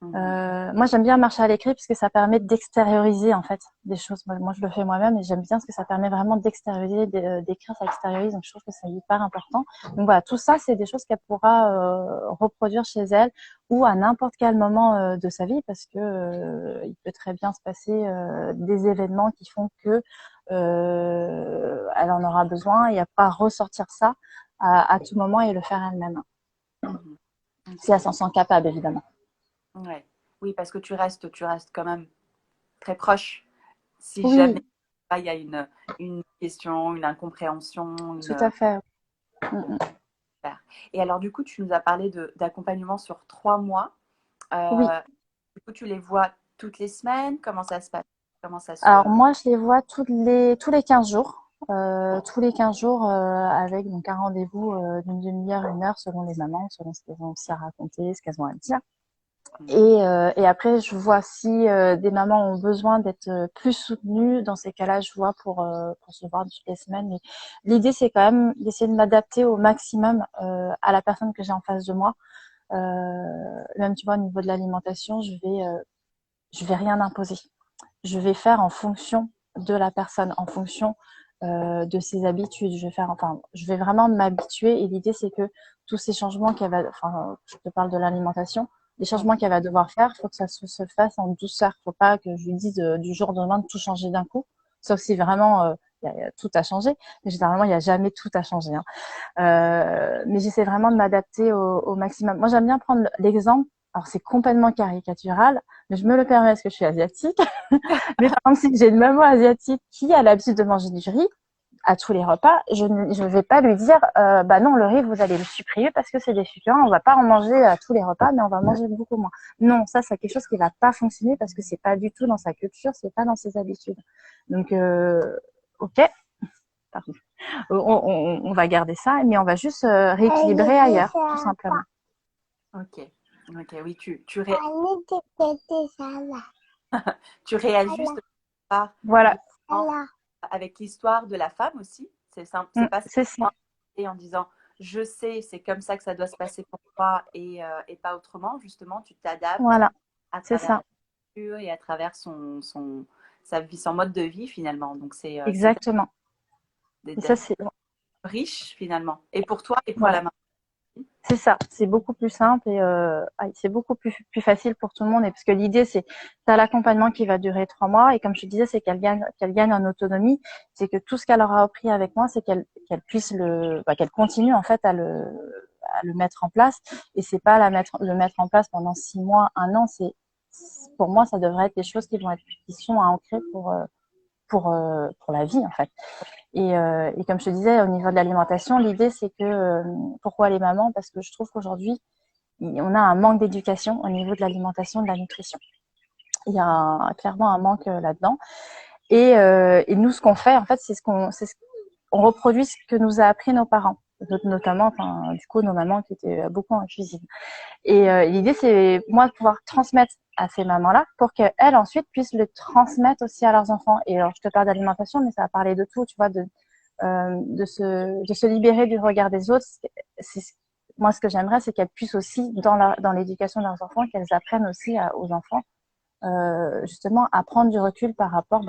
Moi, j'aime bien marcher à l'écrit parce que ça permet d'extérioriser, en fait, des choses. Moi, je le fais moi-même et j'aime bien parce que ça permet vraiment d'extérioriser, d'écrire, ça extériorise. Donc, je trouve que c'est hyper important. Donc, voilà, tout ça, c'est des choses qu'elle pourra reproduire chez elle ou à n'importe quel moment de sa vie parce que il peut très bien se passer des événements qui font que elle en aura besoin et elle pourra ressortir ça à tout moment et le faire elle-même. Si elle s'en sent capable, évidemment. Ouais. Oui, parce que tu restes quand même très proche. Si jamais Oui, il y a une question, une incompréhension, tout à fait. Et alors, du coup, tu nous as parlé d'accompagnement sur 3 mois. Oui. Euh, du coup, tu les vois toutes les semaines? Comment ça se passe? Comment ça Alors se... moi, je les vois tous les 15 jours. Tous les 15 jours avec donc un rendez-vous d'une demi-heure, 1 heure selon les mamans, selon ce qu'elles ont aussi à raconter, ce qu'elles ont à dire. Et après, je vois si des mamans ont besoin d'être plus soutenues. Dans ces cas-là, je vois pour se voir toutes les semaines. Mais l'idée, c'est quand même d'essayer de m'adapter au maximum à la personne que j'ai en face de moi. Même, tu vois, au niveau de l'alimentation, je vais je vais rien imposer. Je vais faire en fonction de la personne, en fonction de ses habitudes. Je vais vraiment m'habituer. Et l'idée, c'est que tous ces changements je te parle de l'alimentation, les changements qu'elle va devoir faire, il faut que ça se fasse en douceur. Il ne faut pas que je lui dise du jour au lendemain de tout changer d'un coup, sauf si vraiment tout a changé. Mais généralement, il n'y a jamais tout à changer. Hein. Mais j'essaie vraiment de m'adapter au maximum. Moi, j'aime bien prendre l'exemple. Alors, c'est complètement caricatural, mais je me le permets parce que je suis asiatique. Mais par exemple, si j'ai une maman asiatique qui a l'habitude de manger du riz à tous les repas, je ne vais pas lui dire bah non, le riz, vous allez le supprimer parce que c'est des sucrants, on va pas en manger à tous les repas, mais on va manger beaucoup moins. Non, ça, c'est quelque chose qui va pas fonctionner parce que c'est pas du tout dans sa culture, c'est pas dans ses habitudes. Donc, ok, pardon. On va garder ça, mais on va juste rééquilibrer ailleurs, tout simplement. Ok, oui, tu réajustes pas Voilà. avec l'histoire de la femme aussi. C'est simple, c'est pas c'est ça. Et en disant je sais, c'est comme ça que ça doit se passer pour toi et pas autrement. Justement, tu t'adaptes voilà. à C'est travers ça. la culture et à travers sa vie, son mode de vie finalement. Donc c'est exactement. Et ça, c'est riche finalement. Et pour toi et pour voilà. la maman. C'est ça, c'est beaucoup plus simple et c'est beaucoup plus facile pour tout le monde. Et parce que l'idée, c'est t'as l'accompagnement qui va durer 3 mois et comme je te disais, c'est qu'elle gagne en autonomie. C'est que tout ce qu'elle aura appris avec moi, c'est qu'elle puisse qu'elle continue en fait à le mettre en place. Et c'est pas le mettre en place pendant 6 mois, 1 an. Pour moi, ça devrait être des choses qui sont à ancrer pour la vie en fait. Et comme je te disais, au niveau de l'alimentation, l'idée c'est que pourquoi les mamans? Parce que je trouve qu'aujourd'hui, on a un manque d'éducation au niveau de l'alimentation, de la nutrition. Il y a clairement un manque là-dedans. Et nous, ce qu'on fait, en fait, on reproduit ce que nous a appris nos parents, notamment, du coup, nos mamans qui étaient beaucoup en cuisine. Et l'idée, c'est moi de pouvoir transmettre à ces mamans-là pour qu'elles ensuite puissent le transmettre aussi à leurs enfants. Et alors, je te parle d'alimentation, mais ça va parler de tout, tu vois, de se libérer du regard des autres. Moi, ce que j'aimerais, c'est qu'elles puissent aussi, dans l'éducation de leurs enfants, qu'elles apprennent aussi aux enfants, justement, à prendre du recul par rapport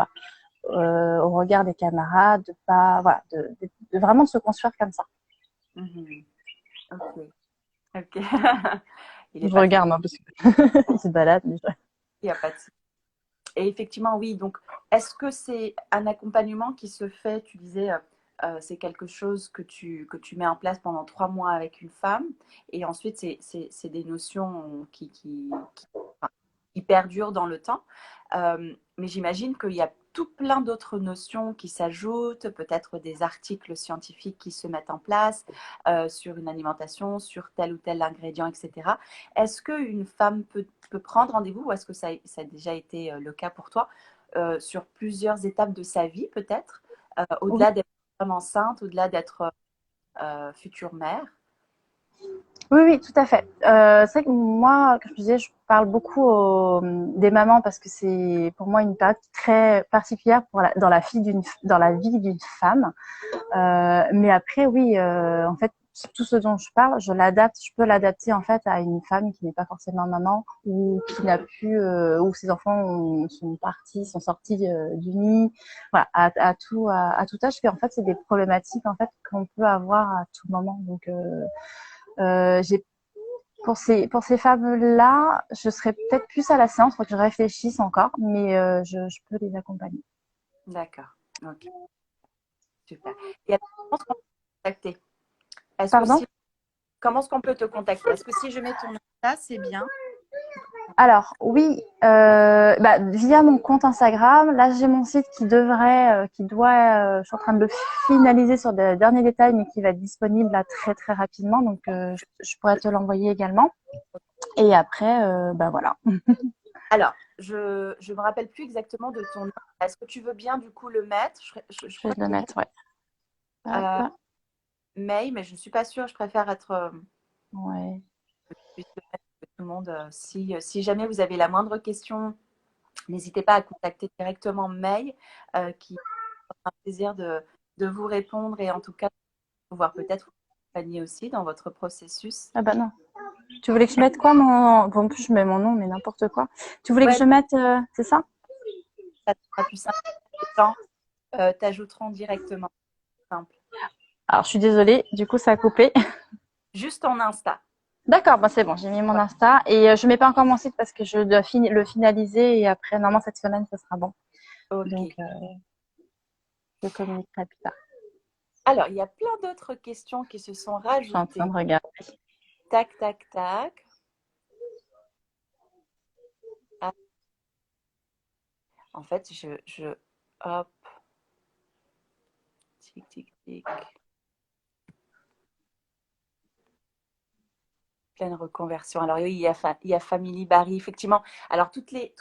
au regard des camarades, de pas, voilà, de vraiment se construire comme ça. Mm-hmm. Ok. Je regarde, hein, parce que il se balade. Mais il n'y a pas de souci. Et effectivement, oui. Donc, est-ce que c'est un accompagnement qui se fait, tu disais, c'est quelque chose que tu mets en place pendant 3 mois avec une femme, et ensuite, c'est des notions qui perdurent dans le temps. Mais j'imagine qu'il y a tout plein d'autres notions qui s'ajoutent, peut-être des articles scientifiques qui se mettent en place sur une alimentation, sur tel ou tel ingrédient, etc. Est-ce qu'une femme peut prendre rendez-vous, ou est-ce que ça a déjà été le cas pour toi, sur plusieurs étapes de sa vie peut-être, au-delà d'être femme enceinte, au-delà d'être future mère? Oui, tout à fait. C'est vrai que moi, comme je disais, je parle beaucoup des mamans parce que c'est pour moi une période très particulière dans la vie d'une femme. Mais après, oui, en fait, tout ce dont je parle, je peux l'adapter en fait à une femme qui n'est pas forcément maman ou qui n'a pu, où ses enfants sont sortis du nid, voilà, à tout âge. Puis en fait, c'est des problématiques en fait qu'on peut avoir à tout moment. Donc j'ai pour ces femmes-là, je serais peut-être plus à la séance, faut que je réfléchisse encore, mais je peux les accompagner. D'accord. Ok. Super. Et alors, comment est-ce qu'on peut te contacter? Pardon? Comment est-ce qu'on peut te contacter? Est-ce que si je mets ton Insta, c'est bien? Alors oui, via mon compte Instagram. Là, j'ai mon site je suis en train de le finaliser sur des derniers détails, mais qui va être disponible là très très rapidement. Donc, je pourrais te l'envoyer également. Et après, voilà. Alors, je ne me rappelle plus exactement de ton nom. Est-ce que tu veux bien du coup le mettre? Je vais le mettre, ouais. May, mais je ne suis pas sûre. Je préfère être ouais. tout le monde. Si jamais vous avez la moindre question, n'hésitez pas à contacter directement May, qui aura un plaisir de vous répondre et en tout cas de pouvoir peut-être vous accompagner aussi dans votre processus. Ah bah non. Tu voulais que je mette quoi mon... Bon, en plus, je mets mon nom, mais n'importe quoi. Tu voulais que Ouais, je mette... c'est ça? ça sera plus simple. Les gens t'ajouteront directement. Simple. Alors, je suis désolée, du coup, ça a coupé. Juste ton Insta. D'accord, bah c'est bon, j'ai mis mon Ouais. Insta et je mets pas encore mon site parce que je dois le finaliser et après, normalement, cette semaine, ça sera bon. Donc, Ok. je communiquerai plus tard. Alors, il y a plein d'autres questions qui se sont Je suis en train rajoutées. de regarder. Tac, tac, tac. Ah, en fait, hop, tic, tic, tic. Pleine reconversion. Alors oui, il y a Family Barry, effectivement. Alors toutes les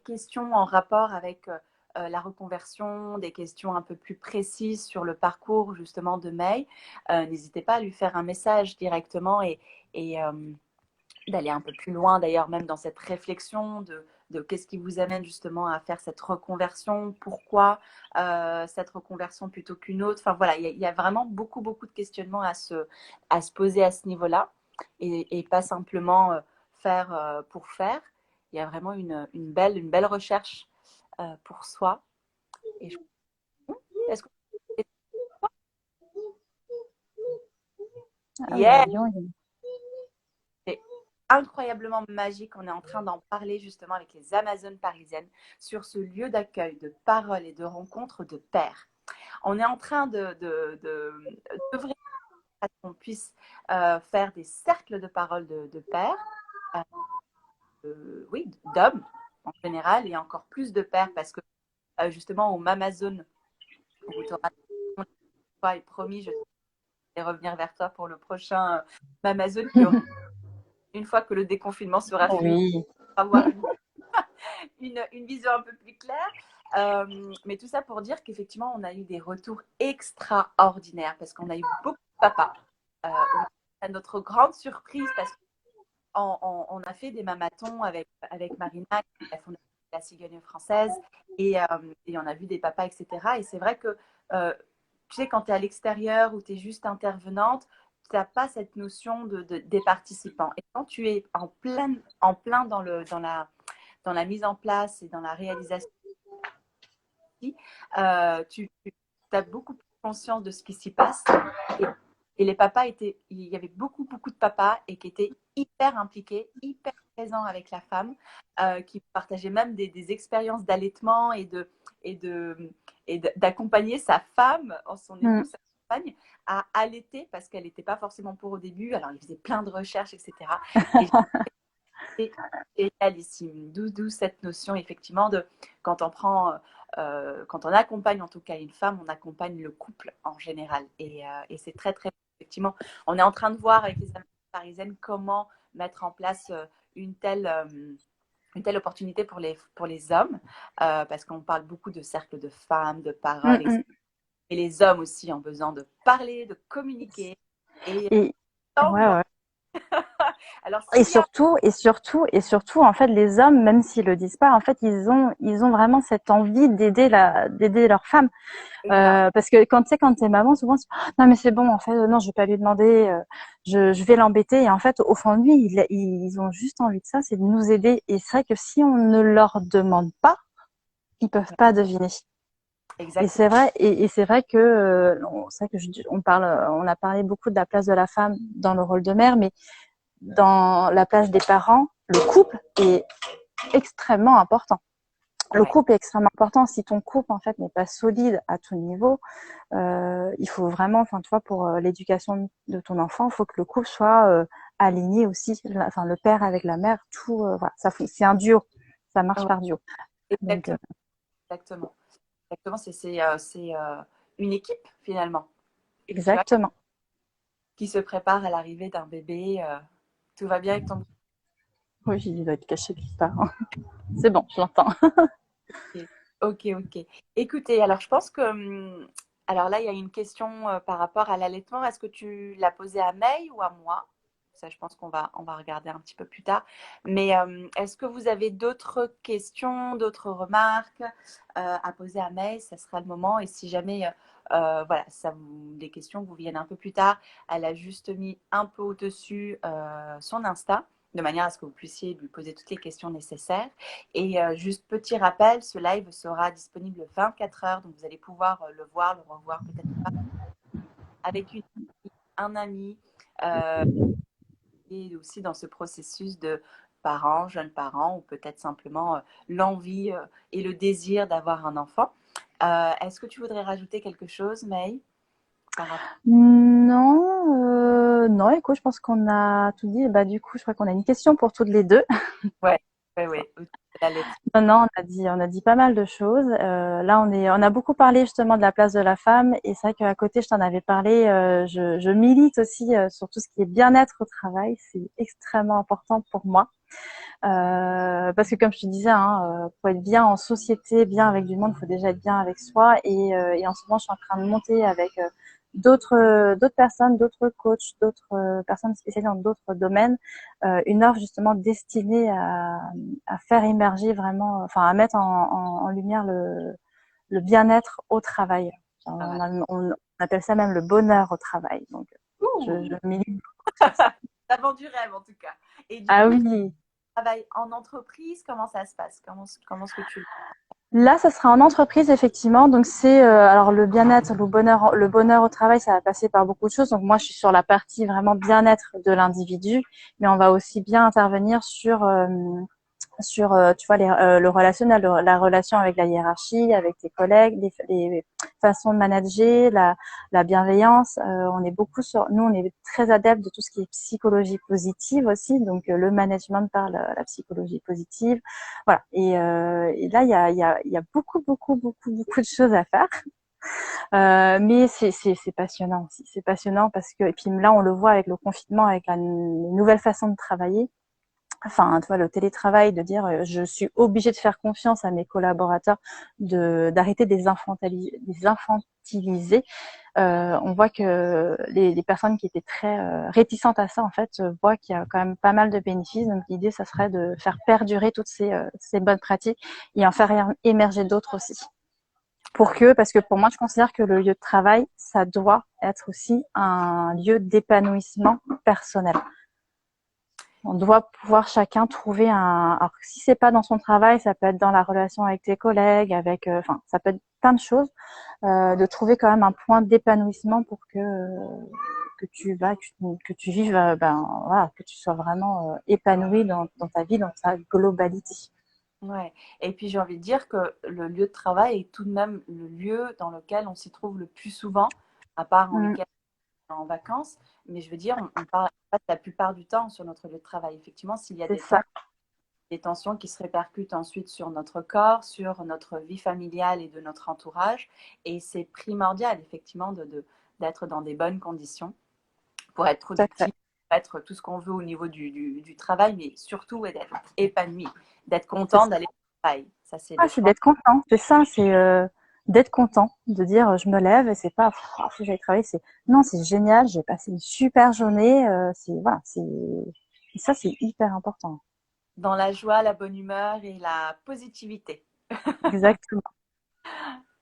questions en rapport avec la reconversion, des questions un peu plus précises sur le parcours justement de May, n'hésitez pas à lui faire un message directement et d'aller un peu plus loin d'ailleurs même dans cette réflexion de qu'est-ce qui vous amène justement à faire cette reconversion, pourquoi cette reconversion plutôt qu'une autre. Enfin voilà, il y a vraiment beaucoup de questionnements à se poser à ce niveau-là et pas simplement faire pour faire. Il y a vraiment une belle recherche pour soi. Et je... Est-ce que... Ah oui, Yeah, l'avion, c'est incroyablement magique. On est en train d'en parler justement avec les Amazones parisiennes sur ce lieu d'accueil, de parole et de rencontre de pairs. On est en train d'œuvrer à ce qu'on puisse faire des cercles de parole de pairs, oui, d'hommes en général, et encore plus de pairs parce que justement au Mamazone, où tu auras et promis, je vais revenir vers toi pour le prochain Mamazone qui aura, une fois que le déconfinement sera fini, oui. avoir une vision un peu plus claire. Mais tout ça pour dire qu'effectivement, on a eu des retours extraordinaires parce qu'on a eu beaucoup de papas. À notre grande surprise, parce qu'on a fait des mamatons avec Marina, la fondation de la cigogne française, et on a vu des papas, etc. Et c'est vrai que, tu sais, quand tu es à l'extérieur ou tu es juste intervenante, tu n'as pas cette notion des participants. Et quand tu es en plein dans la mise en place et dans la réalisation, tu as beaucoup plus conscience de ce qui s'y passe. Et, et les papas il y avait beaucoup de papas et qui étaient hyper impliqués, hyper présents avec la femme, qui partageaient même des expériences d'allaitement et de, d'accompagner sa femme, son époux, Mm. sa compagne, à allaiter parce qu'elle n'était pas forcément pour au début. Alors, ils faisaient plein de recherches, etc. Et c'est génialissime. D'où cette notion, effectivement, de quand on prend, quand on accompagne en tout cas une femme, on accompagne le couple en général. Et c'est très, effectivement, on est en train de voir avec les amies parisiennes comment mettre en place une telle opportunité pour les hommes, parce qu'on parle beaucoup de cercles de femmes, de Mm, paroles, etc. mm. Et les hommes aussi ont besoin de parler, de communiquer. Et Et tant ouais, mieux. ouais. Alors, s'il y a... Et surtout, en fait, les hommes, même s'ils le disent pas, en fait, ils ont vraiment cette envie d'aider leur femme. Énorme. Parce que quand tu sais, quand t'es maman, souvent, tu dis, oh, non, mais c'est bon, en fait, non, je vais pas lui demander, je vais l'embêter. Et en fait, au fond de lui, ils ont juste envie de ça, c'est de nous aider. Et c'est vrai que si on ne leur demande pas, ils peuvent pas deviner. Et Exactement. c'est vrai, et c'est vrai que, c'est vrai que on a parlé beaucoup de la place de la femme dans le rôle de mère, mais dans la place des parents, le couple est extrêmement important. Le Ouais. couple est extrêmement important. Si ton couple en fait n'est pas solide à tout niveau, il faut vraiment, enfin tu vois, pour l'éducation de ton enfant, il faut que le couple soit aligné aussi. Enfin le père avec la mère, tout, voilà, c'est un duo, ça marche Ouais. par duo. Donc Exactement. Exactement. Exactement. C'est une équipe finalement. Tu vois, exactement. qui se prépare à l'arrivée d'un bébé. Tout va bien avec ton Oui, il doit être caché quelque part. C'est bon, je l'entends. bébé. Ok, ok. Écoutez, alors je pense que alors là, il y a une question par rapport à l'allaitement. Est-ce que tu l'as posée à May ou à moi? Ça, je pense on va regarder un petit peu plus tard. Mais est-ce que vous avez d'autres questions, d'autres remarques à poser à May? Ça sera le moment. Et si jamais voilà, les questions vous viennent un peu plus tard. Elle a juste mis un peu au-dessus son Insta, de manière à ce que vous puissiez lui poser toutes les questions nécessaires. Et juste petit rappel, ce live sera disponible 24 heures, donc vous allez pouvoir le voir, le revoir, peut-être pas, avec un ami, et aussi dans ce processus de parents, jeunes parents, ou peut-être simplement l'envie et le désir d'avoir un enfant. Est-ce que tu voudrais rajouter quelque chose, May, par rapport? Non, non, écoute, je pense qu'on a tout dit. Bah, du coup, je crois qu'on a une question pour toutes les deux. Ouais, ouais, ouais. La lettre. Non, non, on a dit pas mal de choses. Là, on a beaucoup parlé justement de la place de la femme, et c'est vrai qu'à côté, je t'en avais parlé. Je milite aussi sur tout ce qui est bien-être au travail. C'est extrêmement important pour moi. Parce que comme je te disais, hein, pour être bien en société, bien avec du monde, il faut déjà être bien avec soi. Et en ce moment, je suis en train de monter avec d'autres personnes, d'autres coachs, d'autres personnes spécialisées dans d'autres domaines, une offre justement destinée à faire émerger vraiment, enfin à mettre en lumière le bien-être au travail. Ah, On appelle ça même le bonheur au travail. Donc, ouh, je milite sur ça. ça vend du rêve en tout cas. Et du Ah coup, tu oui. travailles en entreprise, comment ça se passe? Comment est-ce que tu... Là, ça sera en entreprise, effectivement. Donc, c'est alors le bien-être, le bonheur au travail, ça va passer par beaucoup de choses. Donc, moi, je suis sur la partie vraiment bien-être de l'individu, mais on va aussi bien intervenir sur tu vois le relationnel, la relation avec la hiérarchie, avec tes collègues, les façons de manager, la bienveillance. On est beaucoup sur, nous, on est très adeptes de tout ce qui est psychologie positive aussi, donc le management par la psychologie positive, voilà. Et là, il y a beaucoup de choses à faire. Mais c'est passionnant aussi. C'est passionnant parce que, et puis là, on le voit avec le confinement, avec les nouvelles façons de travailler. Enfin, tu vois, le télétravail, de dire je suis obligée de faire confiance à mes collaborateurs, d'arrêter de les infantiliser. On voit que les personnes qui étaient très réticentes à ça, en fait, voient qu'il y a quand même pas mal de bénéfices. Donc l'idée, ça serait de faire perdurer toutes ces bonnes pratiques et en faire émerger d'autres aussi. Parce que pour moi, je considère que le lieu de travail, ça doit être aussi un lieu d'épanouissement personnel. On doit pouvoir chacun trouver alors si c'est pas dans son travail, ça peut être dans la relation avec tes collègues, avec, enfin, ça peut être plein de choses, de trouver quand même un point d'épanouissement pour que tu vives, voilà, que tu sois vraiment épanoui dans ta vie, dans ta globalité. Ouais. Et puis j'ai envie de dire que le lieu de travail est tout de même le lieu dans lequel on s'y trouve le plus souvent, à part en Mm, week-end, en vacances. Mais je veux dire, on parle pas la plupart du temps sur notre lieu de travail. Effectivement, s'il y a c'est ça, des tensions qui se répercutent ensuite sur notre corps, sur notre vie familiale et de notre entourage. Et c'est primordial, effectivement, d'être dans des bonnes conditions pour être tout à fait. productif, pour être tout ce qu'on veut au niveau du travail, mais surtout ouais, d'être épanoui, d'être C'est content ça. d'aller au travail. Ça, c'est Ah, le, c'est je pense, d'être content. C'est ça, c'est d'être content, de dire je me lève et c'est pas faut que j'aille travailler, c'est non, c'est génial, j'ai passé une super journée, c'est voilà, et ça c'est hyper important. dans la joie, la bonne humeur et la positivité. Exactement.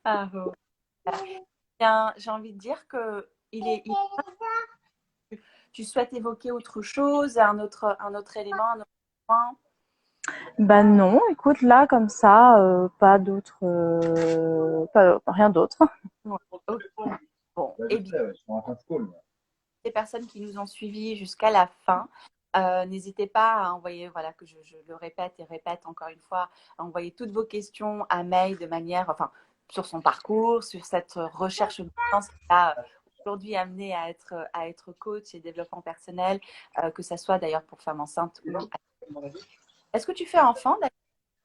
Ah, oh. Bien, j'ai envie de dire que tu souhaites évoquer autre chose, un autre élément, un autre point. Bah non, écoute là comme ça, pas d'autre, rien d'autre. Ouais. Ok. Bon, eh bien, les personnes qui nous ont suivis jusqu'à la fin, n'hésitez pas à envoyer, voilà, que je le répète et répète encore une fois, à envoyer toutes vos questions à May de manière, enfin, sur son parcours, sur cette recherche de sens qui a aujourd'hui amené à être coach et développement personnel, que ce soit d'ailleurs pour femmes enceintes ou... Est-ce que tu fais enfant,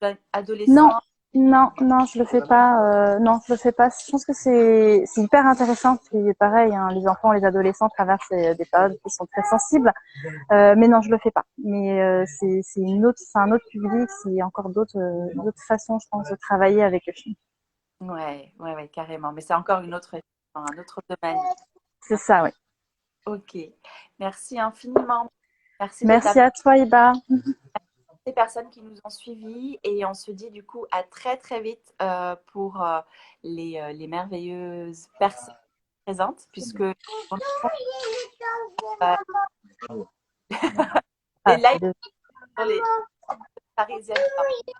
Non, adolescent? non, je le fais pas. Non, je le fais pas. Je pense que c'est hyper intéressant. C'est pareil, hein, les enfants, les adolescents traversent des périodes qui sont très sensibles. Mais non, je le fais pas. Mais c'est un autre public, c'est encore d'autres façons, je pense, de travailler avec eux. Ouais, ouais, ouais, carrément. Mais c'est encore un autre domaine. C'est ça, oui. Ok. Merci infiniment. Merci de ta Merci à toi, Iba. ces personnes qui nous ont suivis et on se dit du coup à très très vite pour les merveilleuses personnes présentes puisque on les Ah, lives sur les parisiennes. Je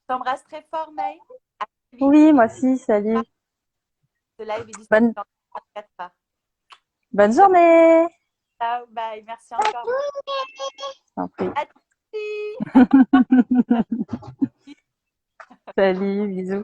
t'embrasse très fort, May. À très vite. oui, moi aussi, salut. Ce live est disponible Bonne, dans 24 heures. bonne Bisous. journée. Ciao, bye. Merci encore. Je t'en prie. À tous. Salut, bisous.